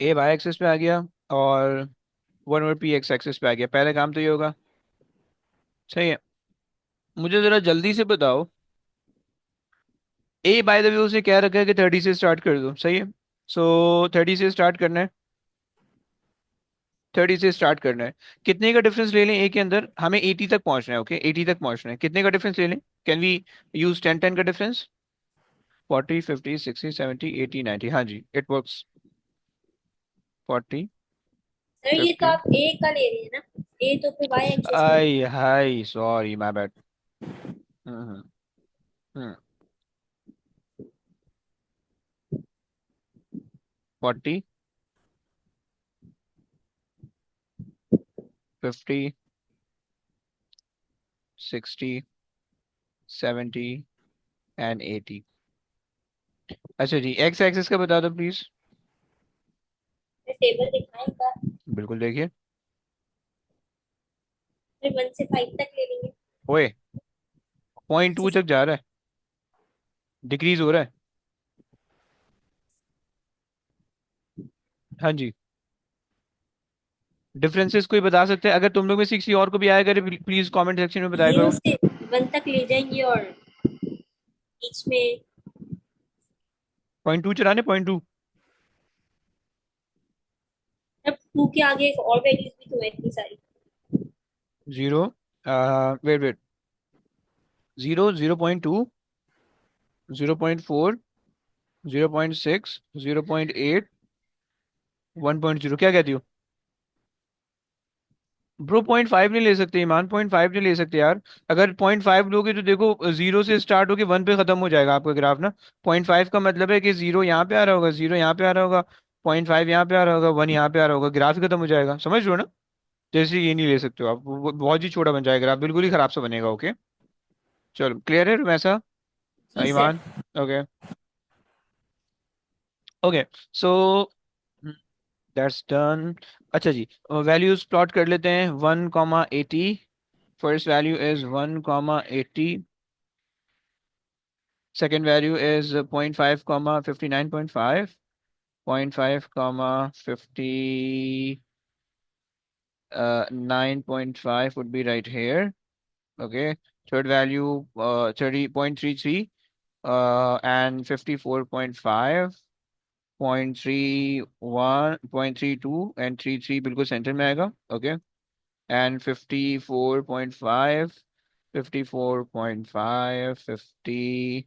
ए वाई एक्सिस पे आ गया और 1/p एक्स एक्सिस पे आ गया। पहला काम तो ये होगा, सही है। मुझे जरा जल्दी से बताओ, ए बाय द वे उसने क्या रखा है कि 30 से स्टार्ट कर दो, सही है। सो 30 से स्टार्ट करना है, 30 से स्टार्ट करना है। कितने का डिफरेंस ले लें ए के अंदर? हमें 80 तक पहुंचना है, ओके, 80 तक पहुंचना है। कितने का डिफरेंस ले लें? कैन वी यूज 10-10 का डिफरेंस? 40, 50, 60, 70, 80, 90, हाँ जी, इट वर्क्स। 40, सर ये तो 50। आप a का ले रहे हैं ना, a तो फिर y-axis में. I hi, sorry, my bad. Hmm hmm 40, 50, 60, 70 and 80। अच्छा जी, एक्स एक्सिस का बता दो प्लीज। टेबल दिखाएं का. बिल्कुल देखिए। फिर 1 से 5 तक ले लेंगे. ओए, 0.2 तक जा रहा है, डिक्रीज हो रहा है। हाँ जी, डिफरेंसेस कोई बता सकते हैं? अगर तुम लोग में से किसी और को भी आया करे, प्लीज कमेंट सेक्शन में बताया 0 करो। से 1 तक ले जाएंगे और बीच में 0.2 चलाने, 0.2। अब 2 के आगे एक और वैल्यूज भी तो है इतनी सारी. 0, वेट वेट, 0, 0.2, 0.4, 0.6, 0.8, 1.0, क्या कहती हो? ब्रो 0.5 नहीं ले सकते ईमान, 0.5 नहीं ले सकते यार। अगर 0.5 लोगे तो देखो, जीरो से स्टार्ट होके 1 पे खत्म हो जाएगा आपका ग्राफ ना। 0.5 का मतलब है कि जीरो यहाँ पे आ रहा होगा, जीरो यहाँ पे आ रहा होगा, 0.5 यहाँ पे आ रहा होगा, 1 यहाँ पे आ रहा होगा, ग्राफ ही खत्म हो जाएगा, समझ रहे हो ना? जैसे ये नहीं ले सकते हो आप, बहुत ही छोटा बन जाएगा ग्राफ, बिल्कुल ही खराब सा बनेगा। ओके, चलो क्लियर है वैसा? जी सर। ईमान, okay. Okay, so that's done. अच्छा जी, वैल्यूज प्लॉट कर लेते हैं। 1,80, first value is 1,80, second value is zero point 0.5 comma 59.5, zero point 0.5 comma 59.5 would be right here. Okay, third value 30.33 and 54.5, 0.31, 0.32 and 33 बिल्कुल सेंटर में आएगा। Okay, and 54.5, 54.5, 50,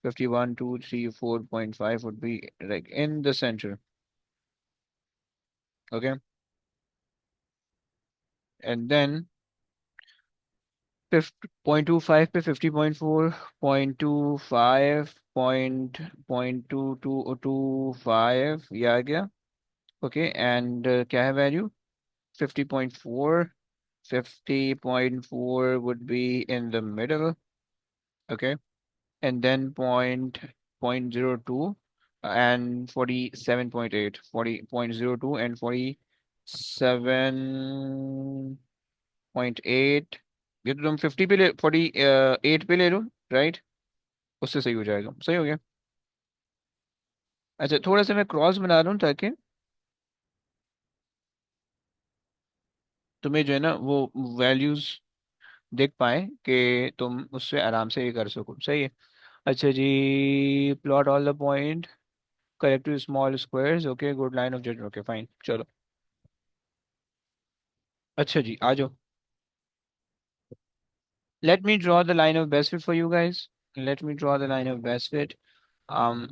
51, 2, 3, 4.5 would be like in the center. Okay. And then 0.25 पे 50.4, 0.25, point 2225 ये आ गया। Okay, and क्या है value? 50.4, 50.4 would be in the middle. Okay, and then point zero two and 47.8, 40.02 and 47.8। ये तो तुम 50 पे ले, 48 पे ले लो, राइट? उससे सही हो जाएगा, सही हो गया। अच्छा, थोड़ा सा मैं क्रॉस बना रहा हूँ ताकि तुम्हें जो है ना वो वैल्यूज देख पाए कि तुम उससे आराम से ये कर सको, सही है। अच्छा जी, plot all the point correct to small squares. Okay, good line of जज। ओके फाइन, चलो। अच्छा जी, आ जाओ। Let me draw the line of best fit for you guys. Let me draw the line of best fit. Um.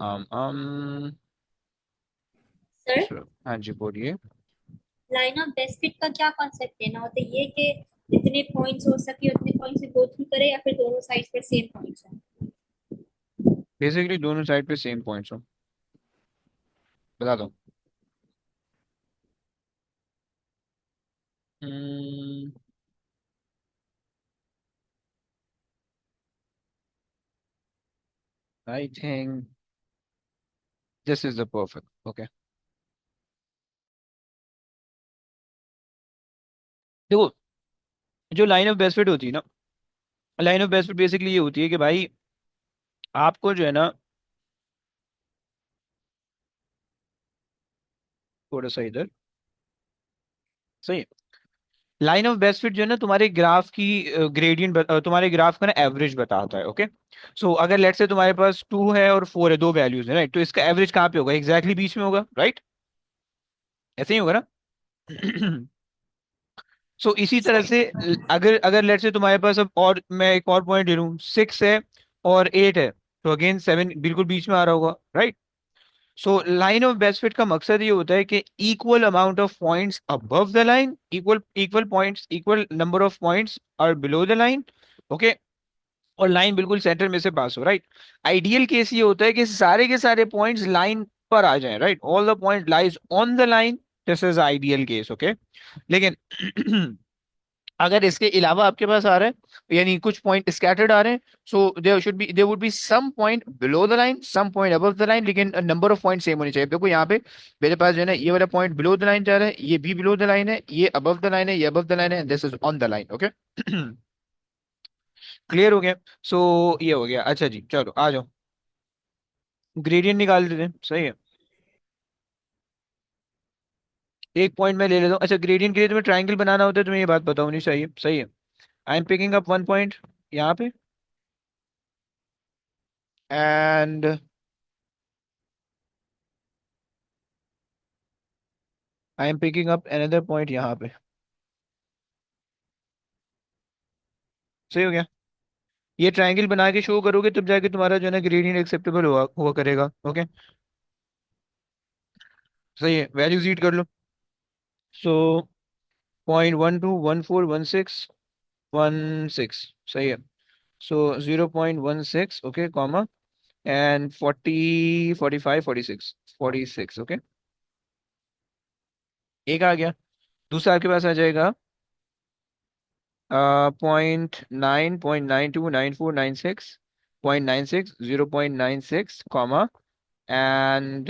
Sir, हाँ जी, बोलिए। Line of best fit का क्या concept लेना होता है? ये कि जितने पॉइंट्स हो सके उतने पॉइंट्स से गो थ्रू करे, या फिर दोनों साइड पर सेम पॉइंट्स हो? बेसिकली दोनों साइड पे सेम पॉइंट्स हो। बता दो। I think this is the perfect. Okay, देखो, जो लाइन ऑफ बेस्ट फिट होती है ना, line of best fit basically ये होती है कि भाई आपको जो है ना, थोड़ा सा इधर, सही है। लाइन ऑफ बेस्ट फिट जो है ना तुम्हारे ग्राफ की ग्रेडियंट, तुम्हारे ग्राफ का ना एवरेज बताता है। ओके, सो अगर लेट्स से तुम्हारे पास 2 है और 4 है, दो वैल्यूज है, राइट? तो इसका एवरेज कहाँ पे होगा? एग्जैक्टली बीच में होगा, राइट? ऐसे ही होगा ना? सो इसी तरह से अगर अगर लेट्स से तुम्हारे पास, अब और मैं एक और पॉइंट ले लूँ, 6 है और 8 है, तो अगेन 7 बिल्कुल बीच में आ रहा होगा, right? So line of best fit का मकसद ये होता है कि equal amount of points above the line, equal equal points, equal number of points are below the line. Okay, और लाइन बिल्कुल सेंटर में से पास हो, राइट? आइडियल केस ये होता है कि सारे के सारे पॉइंट्स लाइन पर आ जाएं, right? All the point lies on the line. This is ideal case. Okay, लेकिन अगर इसके अलावा आपके पास आ रहा है, यानी कुछ पॉइंट स्कैटर्ड आ रहे हैं, so there would be some point below the line, some point above the line, लेकिन नंबर ऑफ पॉइंट सेम होने चाहिए। देखो यहाँ पे मेरे पास जो है ना, ये वाला पॉइंट बिलो द लाइन जा रहा है, ये भी बिलो द लाइन है, ये अबव द लाइन है, ये अबव द लाइन है, this is on the line. Okay, clear हो गया? सो ये हो गया। अच्छा जी, चलो आ जाओ, ग्रेडियंट निकाल देते हैं, सही है। एक पॉइंट मैं ले लेता हूँ। अच्छा, ग्रेडियंट के लिए तुम्हें ट्राइंगल बनाना होता है, तुम्हें ये बात पता होनी चाहिए, सही है। I am picking up one point यहाँ पे, and I am picking up another point यहाँ पे, सही हो गया। ये ट्रायंगल बना के शो करोगे तब जाके तुम्हारा जो है ना ग्रेडियंट एक्सेप्टेबल हुआ हुआ करेगा। ओके, सही है, वैल्यूज रीड कर लो। सो 0.121416 सही है। सो 0.16 ओके कॉमा एंड 40 45 46 ओके, एक आ गया। दूसरा आपके पास आ जाएगा 0.9 0.92 94 96 0.96 comma and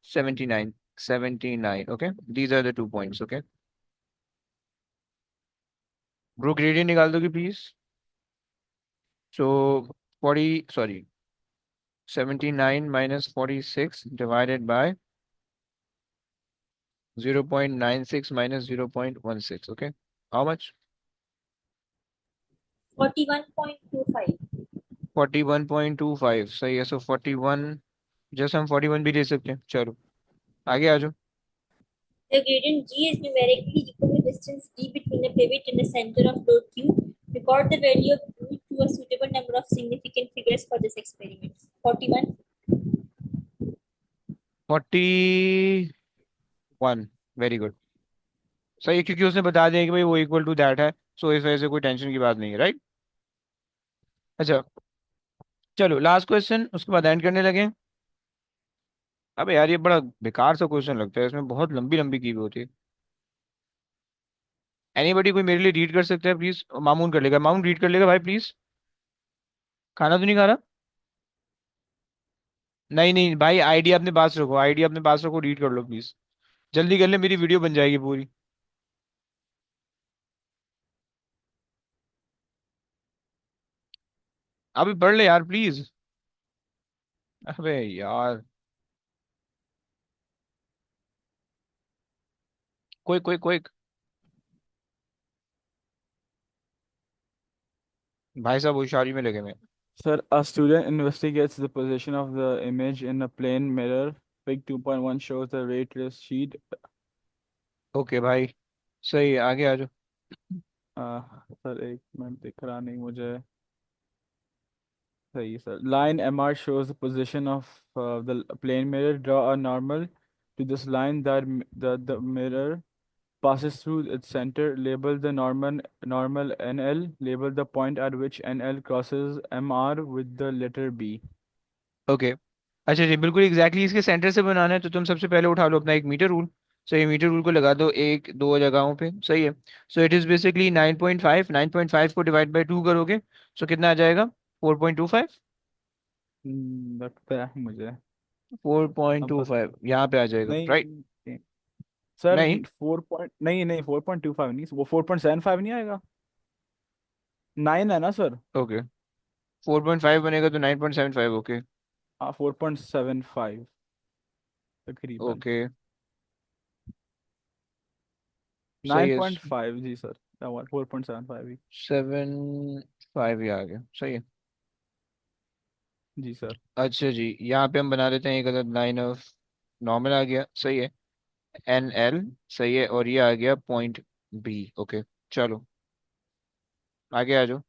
79 okay, these are the 2 points okay। Bro gradient निकाल दोगे please. So 40 sorry 79 - 46 divided by 0.96 - 0.16 okay, how much? 41.25. 41.25 सही है। सो 41, जैसे हम 41 भी ले सकते हैं, चलो आगे आ जाओ। The gradient G is numerically equal to distance D between the pivot and the center of load Q. Record the value of U to a suitable number of significant figures for this experiment. 41. 41, very good, सही है, क्योंकि उसने बता दिया कि भाई वो equal to that है। सो इस वजह से कोई टेंशन की बात नहीं है, राइट। अच्छा, चलो लास्ट क्वेश्चन, उसके बाद एंड करने लगे। अबे यार ये बड़ा बेकार सा क्वेश्चन लगता है, इसमें बहुत लंबी लंबी की हुई होती है। एनीबडी कोई मेरे लिए रीड कर सकता है प्लीज? मामून कर लेगा, मामून रीड कर लेगा भाई प्लीज। खाना तो नहीं खा रहा? नहीं नहीं भाई, आइडिया अपने पास रखो, आइडिया अपने पास रखो, रीड कर लो प्लीज, जल्दी कर ले, मेरी वीडियो बन जाएगी पूरी। अभी पढ़ ले यार प्लीज। अबे यार, कोई कोई कोई, भाई साहब होशियारी में लगे मैं। Sir, a student investigates the position of the image in a plane mirror. Fig 2.1 shows the ray trace sheet. Okay भाई, सही है, आगे आ जाओ। सर एक मिनट दिख रहा नहीं मुझे। सही sir. Line MR shows the position of the plane mirror. Draw a normal to this line that the mirror passes through its center. Label the normal NL. Label the point at which NL crosses MR with the letter B. Okay, अच्छा जी, बिल्कुल exactly इसके centre से बनाना है तो तुम सबसे पहले उठा लो अपना एक मीटर रूल। सो ये मीटर रूल को लगा दो एक दो जगहों पे, सही है। सो इट इज बेसिकली 9.5, 9.5 को डिवाइड बाई 2 करोगे, सो कितना आ जाएगा? 4.25। लगता है मुझे। फोर पॉइंट अब टू बस फाइव यहाँ पे आ जाएगा, राइट। नहीं सर। नहीं, 4.नहीं नहीं 4.75 नहीं आएगा। 9 है ना सर। ओके, 4.5 बनेगा तो 9.75 ओके। हाँ 4.75 तकरीबन। ओके, सही नाइन है। Point five G sir. 4.75 ही। 7.5 ही आ गया, सही है। जी सर। अच्छा जी, यहाँ पे हम बना देते हैं एक अदद लाइन ऑफ नॉर्मल, आ गया, सही है। NL, सही है, और ये आ गया पॉइंट B ओके। चलो आगे आ जाओ।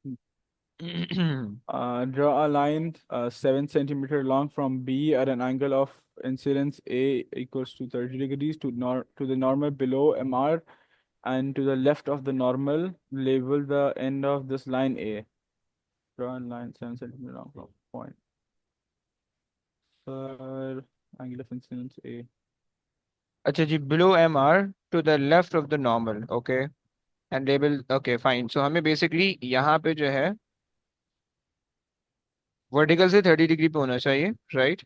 Draw a line 7 centimeter long from B at an angle of incidence A equals to 30 degrees to the normal below MR and to the left of the normal. Label the end of this line A. Draw a line 7 centimeter long from point. Angle of incidence A. अच्छा जी, below MR to the left of the normal okay, and label okay fine. So हमें basically यहाँ पे जो है vertical से 30 degree पे होना चाहिए, राइट।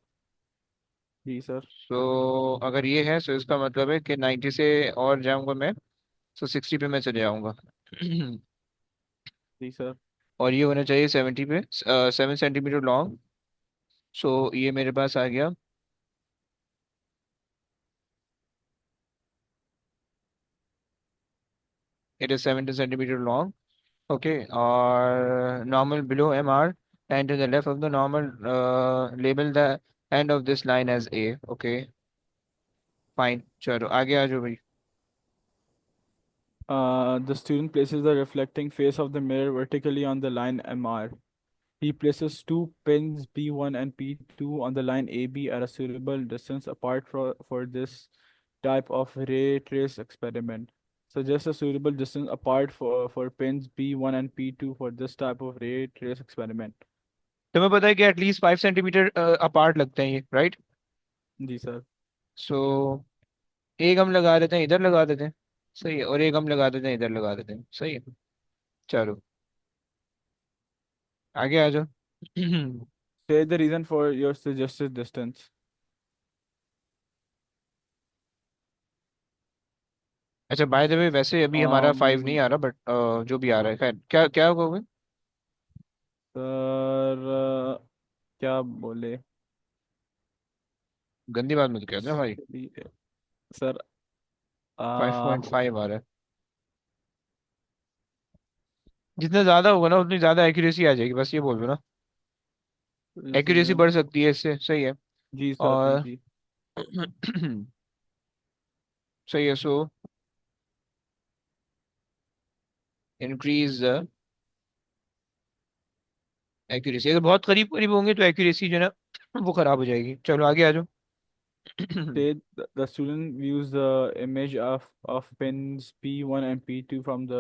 जी सर। सो अगर ये है, सो इसका मतलब है कि 90 से और जाऊंगा मैं, सो 60 पे मैं चले जाऊंगा। जी सर। और ये होना चाहिए 70 पे, 7 सेंटीमीटर लॉन्ग। सो ये मेरे पास आ गया, it is 70 centimetre long okay. और normal below MR and to the left of the normal, label the end of this line as A okay, fine. चलो आगे आ जाओ भाई। The student places the reflecting face of the mirror vertically on the line MR. He places two pins P1 and P2 on the line AB at a suitable distance apart for this type of ray trace experiment. Suggest a suitable distance apart for pins P1 and P2 for this type of ray trace experiment. तुम्हें पता है कि at least 5 centimetre apart लगते हैं ये, right? जी sir. सो एक हम लगा देते हैं, इधर लगा देते हैं, सही है, और एक हम लगा देते हैं, इधर लगा देते हैं, सही है। चलो आगे आ जाओ। Say the reason for your suggested distance. अच्छा, बाय द वे वैसे अभी हमारा 5 नहीं आ रहा, बट जो भी आ रहा है, खैर, क्या क्या कहोगे? सर क्या बोले? गंदी बात मत कहना भाई। सर 5.5 आ रहा है। जितना ज्यादा होगा ना उतनी ज्यादा एक्यूरेसी आ जाएगी, बस ये बोल दो ना। एक्यूरेसी बढ़ सकती है इससे, सही है। जी सर जी और जी। सही है। So increase the accuracy. अगर बहुत करीब करीब होंगे तो एक्यूरेसी जो है ना वो खराब हो जाएगी। चलो आगे आ जाओ। Say the student views the image of pins P1 and P2 from the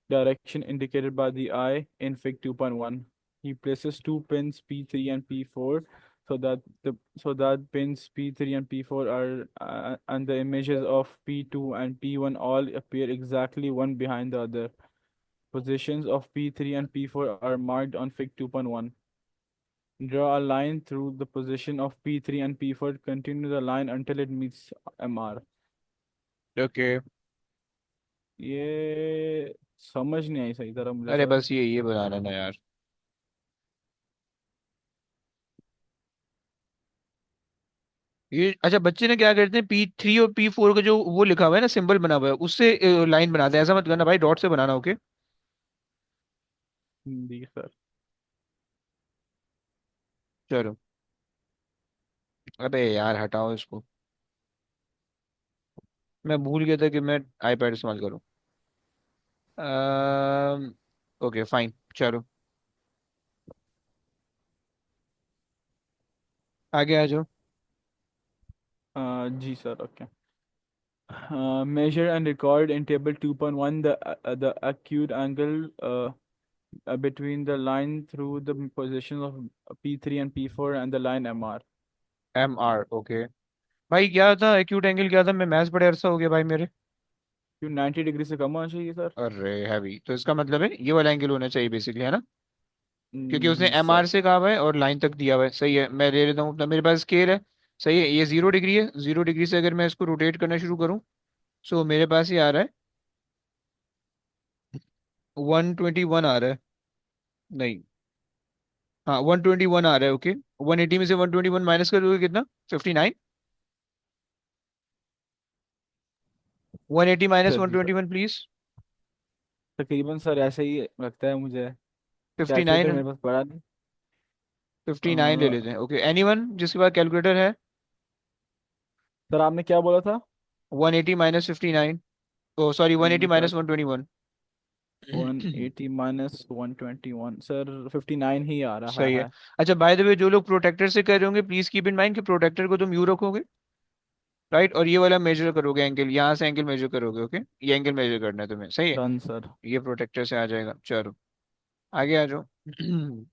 direction indicated by the eye in Fig 2.1. He places two pins P3 and P4 so that pins P3 and P4 are and the images of P2 and P1 all appear exactly one behind the other. Positions of P3 and P4 are marked on Fig 2.1. Draw a line through the position of P3 and P4. Continue the line until it meets MR. Okay. ये समझ नहीं आई सही तरह मुझे अरे sir. बस ये बनाना ना यार। ये अच्छा, बच्चे ने क्या करते हैं, P3 और P4 का जो वो लिखा हुआ है ना, सिंबल बना हुआ है, उससे लाइन बनाते हैं। ऐसा मत करना भाई, डॉट से बनाना, ओके? जी सर। चलो। अबे यार हटाओ इसको। मैं भूल गया था कि मैं आईपैड इस्तेमाल करूँ। ओके फाइन, चलो आगे आ जाओ। जी sir okay. Measure and record in table 2.1 the acute angle between the line through the positions of P3 and P4 and the line MR. MR, okay. भाई क्या था एक्यूट एंगल, क्या था? मैं मैथ्स बड़े अरसा हो गया भाई मेरे। क्यों 90 डिग्री से कम होना चाहिए सर? अरे हैवी, तो इसका मतलब है ये वाला एंगल होना चाहिए बेसिकली, है ना? क्योंकि उसने जी MR सर। से कहा हुआ है और लाइन तक दिया हुआ है, सही है। मैं ले लेता हूँ अपना, मेरे पास स्केल है। सही है, ये 0 डिग्री है। 0 डिग्री से अगर मैं इसको रोटेट करना शुरू करूँ, सो मेरे पास ये आ रहा है 121 आ रहा है। नहीं, हाँ 121 आ रहा है, ओके। 180 में से 121 माइनस कर दोगे कितना? 59। 180 माइनस सर वन जी सर ट्वेंटी वन प्लीज। तकरीबन सर ऐसे ही लगता है मुझे। फिफ्टी कैलकुलेटर नाइन मेरे पास पड़ा नहीं। 59 ले लेते हैं, ओके। एनीवन जिसके पास कैलकुलेटर है? सर आपने क्या बोला था? 180 माइनस 59, ओ सॉरी, 180 क्या? माइनस 121। 180 माइनस 121 सर 59 ही आ रहा सही है। है। अच्छा, बाय द वे जो लोग प्रोटेक्टर से कर रहे होंगे, प्लीज कीप इन माइंड कि प्रोटेक्टर को तुम यू रखोगे, राइट? और ये वाला मेजर करोगे एंगल, यहाँ से एंगल मेजर करोगे, ओके? ये एंगल मेजर करना है तुम्हें, सही है। Done sir. ये प्रोटेक्टर से आ जाएगा। चलो आगे आ जाओ।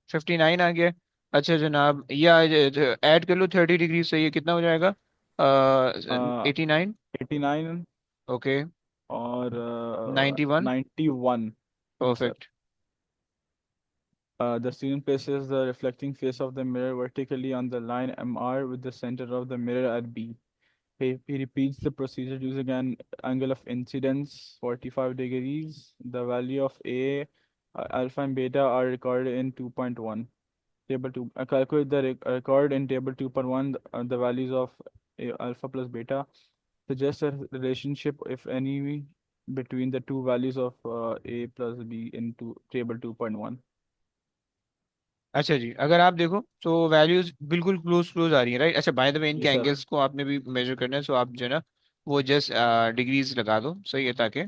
59 आ गया। अच्छा जनाब, ये ऐड कर लो 30 डिग्री से, ये कितना हो जाएगा? 89। 89 ओके। और 91। 91। जी sir. Perfect. The student places the reflecting face of the mirror vertically on the line MR with the center of the mirror at B. He repeats the procedure using an angle of incidence 45 degrees. The value of A, alpha and beta are recorded in 2.1. Table 2. Calculate the record in table 2.1 the values of alpha plus beta. Suggest a relationship, if any, between the two values of A plus B into table 2.1. अच्छा जी, अगर आप देखो तो values बिल्कुल close close आ रही है, right? अच्छा, by the वे जी इनके सर। एंगल्स को आपने भी मेजर करना है, सो आप जो है ना वो जस्ट डिग्रीज लगा दो, सही है, ताकि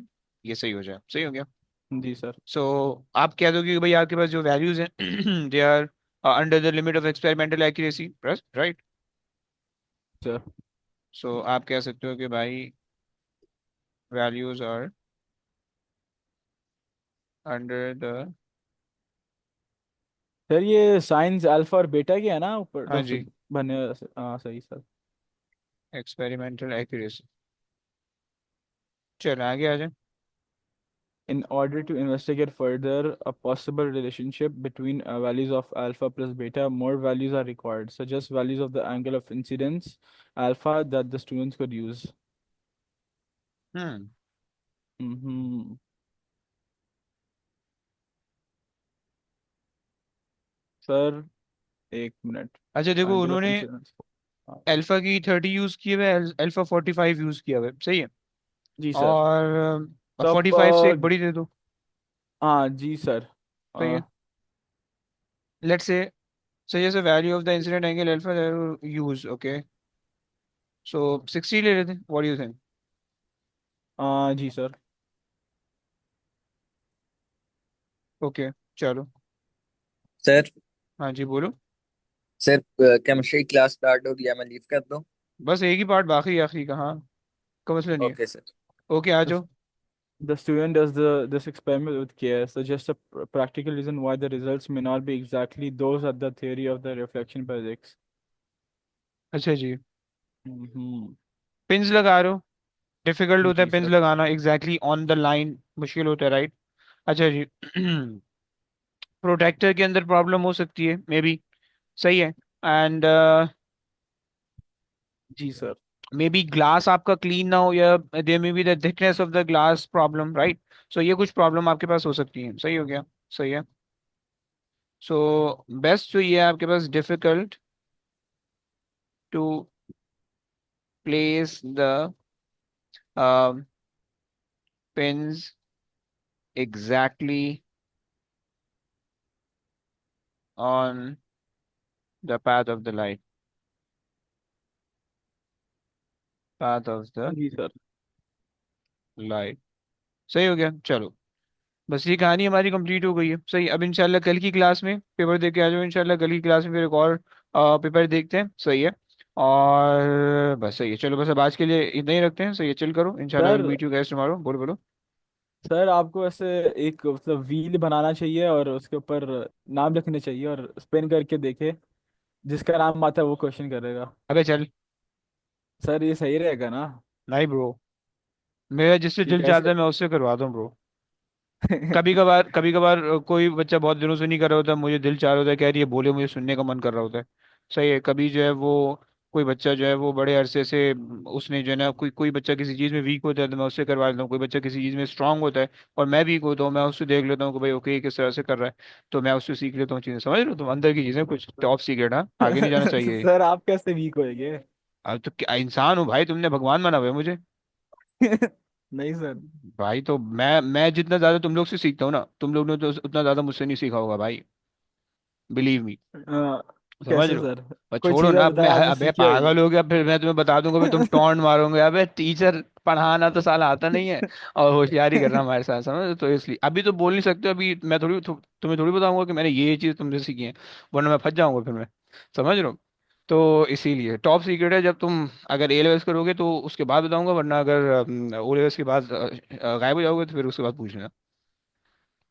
ये सही हो जाए, सही हो गया। जी सर। सो आप कह दो कि भाई आपके पास जो वैल्यूज हैं they are under the limit of experimental accuracy, right. Sir so आप कह सकते हो कि भाई values are under the, sir ये साइंस अल्फा और बीटा की है ना ऊपर हाँ दो जी, बने। हाँ सही सर। Experimental accuracy. चलो आगे आ जाए। In order to investigate further a possible relationship between values of alpha plus beta, more values are required, such as values of the angle of incidence alpha that the students could use. Hmm. Mm-hmm. Sir एक minute. अच्छा देखो, angle of उन्होंने incidence. हाँ alpha की 30 use किए हुए, alpha 45 use किया हुआ है, सही है। जी सर। और तब 45 से एक बड़ी दे दो। हाँ जी सर। सही है। Let's say suggest the value of the incident angle alpha that you use, okay, so 60 ले लेते हैं, what do you think? जी सर। okay, चलो। सर हाँ जी बोलो। सर केमिस्ट्री क्लास स्टार्ट हो गया, मैं लीव कर दूं? बस एक ही पार्ट बाकी है, आखिरी का, हाँ, कोई मसला नहीं है। Okay sir. ओके आ The, जाओ। the student does this experiment with care, suggests a practical reason why the results may not be exactly those that the theory of the reflection predicts. अच्छा जी, हम्म। पिंस लगा रहे हो, difficult होता है जी pins sir. लगाना, exactly on the line मुश्किल होता है, राइट। अच्छा जी प्रोटेक्टर के अंदर प्रॉब्लम हो सकती है मे बी, सही है। एंड जी सर। मे बी ग्लास आपका क्लीन ना हो, या there may be the thickness of the glass problem, right. So ये कुछ प्रॉब्लम आपके पास हो सकती है, सही हो गया, सही है। सो बेस्ट जो ये है आपके पास, difficult to place the pins exactly on the path of the light, path of the जी सर। light, सही हो गया। चलो बस ये कहानी हमारी कंप्लीट हो गई है, सही। अब इंशाल्लाह कल की क्लास में पेपर दे के आ जाओ, इंशाल्लाह कल की क्लास में फिर एक और पेपर देखते हैं, सही है। और बस सही है, चलो बस अब आज के लिए इतना ही रखते हैं, सही है, चिल करो, इंशाल्लाह will sir meet you guys tomorrow. बोलो बोलो। सर आपको ऐसे एक मतलब व्हील बनाना चाहिए और उसके ऊपर नाम लिखने चाहिए और स्पिन करके देखे, जिसका नाम आता है वो क्वेश्चन करेगा। अबे चल। सर ये सही रहेगा ना? नहीं ब्रो, मेरा जिससे ये दिल चाहता कैसे? है मैं उससे करवाता हूँ ब्रो। कभी कभार कोई बच्चा बहुत दिनों से नहीं कर रहा होता, मुझे दिल चाह रहा होता है, कह रही है बोले, मुझे सुनने का मन कर रहा होता है, सही है। कभी जो है वो कोई बच्चा जो है वो बड़े अरसे से उसने जो है ना, कोई कोई बच्चा किसी चीज़ में वीक होता है तो मैं उससे करवा लेता हूँ, कोई बच्चा किसी चीज़ में स्ट्रांग होता है और मैं वीक होता हूँ, मैं उससे देख लेता हूँ कि भाई ओके ये किस तरह से कर रहा है, तो मैं उससे सीख लेता हूँ चीज़ें, समझ रहे हो तुम, अंदर की चीज़ें कुछ टॉप सीक्रेट, हाँ आगे नहीं जाना चाहिए। सर आप कैसे वीक होएंगे? अब तो क्या इंसान हूँ भाई, तुमने भगवान माना हुआ है मुझे। नहीं सर। भाई तो मैं जितना ज्यादा तुम लोग से सीखता हूँ ना, तुम लोग ने तो उतना ज्यादा मुझसे नहीं सीखा होगा भाई, बिलीव मी। समझ कैसे रहे हो। सर? और कोई छोड़ो चीज़ ना, और अब मैं बताएं आपने अबे सीखी होगी। पागल हो गया, फिर मैं तुम्हें बता दूंगा, फिर तुम टॉन्ट मारोगे, अबे टीचर पढ़ाना तो साला आता नहीं है और होशियारी करना हमारे साथ, समझ रहे हो? तो इसलिए अभी तो बोल नहीं सकते, अभी मैं थोड़ी तुम्हें थोड़ी बताऊंगा कि मैंने ये चीज़ तुमसे सीखी है, वरना मैं फंस जाऊंगा फिर मैं, समझ रहे हो। तो इसीलिए टॉप सीक्रेट है, जब तुम अगर ए लेवल्स करोगे तो उसके बाद बताऊंगा, वरना अगर ओ लेवल्स के बाद गायब हो जाओगे तो फिर उसके बाद पूछ लेना।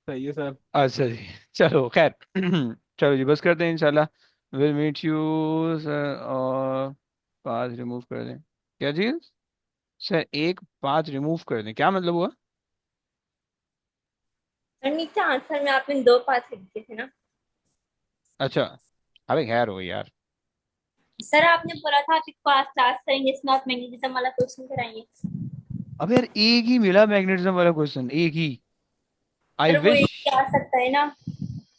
सही है सर। अच्छा जी, चलो खैर चलो जी बस करते हैं, इंशाल्लाह विल मीट यू सर। और 5 रिमूव कर दें, क्या चीज़? सर एक 5 रिमूव कर दें, क्या मतलब हुआ? सर नीचे आंसर में आपने दो पास लिख दिए थे ना। अच्छा, अबे खैर हो गई यार। सर आपने बोला था आप एक पास क्लास करेंगे, इसमें आप मैग्नेटिज्म वाला क्वेश्चन कराएंगे। अब यार एक ही मिला मैग्नेटिज्म वाला क्वेश्चन, एक ही, आई सर वो विश। एक ही आ सकता है ना।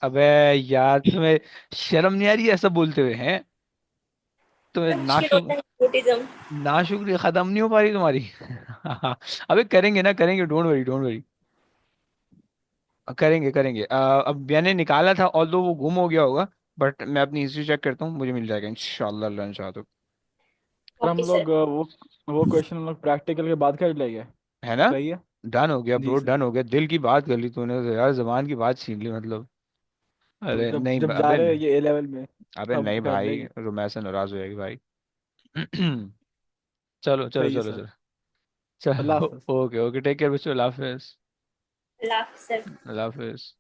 अबे यार तुम्हें शर्म नहीं आ रही है ऐसा बोलते हुए हैं? तुम्हें सर मुश्किल होता है मैग्नेटिज्म। नाशुक्री खत्म नहीं हो पा रही तुम्हारी अबे करेंगे ना, करेंगे, डोंट वरी डोंट वरी, करेंगे करेंगे। अब मैंने निकाला था ऑल वो गुम हो गया होगा, बट मैं अपनी हिस्ट्री चेक करता हूँ, मुझे मिल जाएगा इंशाल्लाह अल्लाह ने चाहा तो। सर ओके हम सर। लोग वो क्वेश्चन हम लोग प्रैक्टिकल के बाद कर लेंगे। है ना। सही है। डन हो गया जी ब्रो, सर। डन हो गया। दिल की बात कर ली तूने तो यार, जबान की बात छीन ली मतलब। तो अरे जब नहीं जब जा अबे, रहे हैं ये ए लेवल में, अबे नहीं तब कर भाई, लेंगे। रोमांस से नाराज हो जाएगी भाई। चलो चलो सही है चलो सर। चलो। अल्लाह चलो हाफ़िज़। ओके ओके, टेक केयर बच्चों, अल्लाह हाफिज। लाख सर। अल्लाह हाफिज।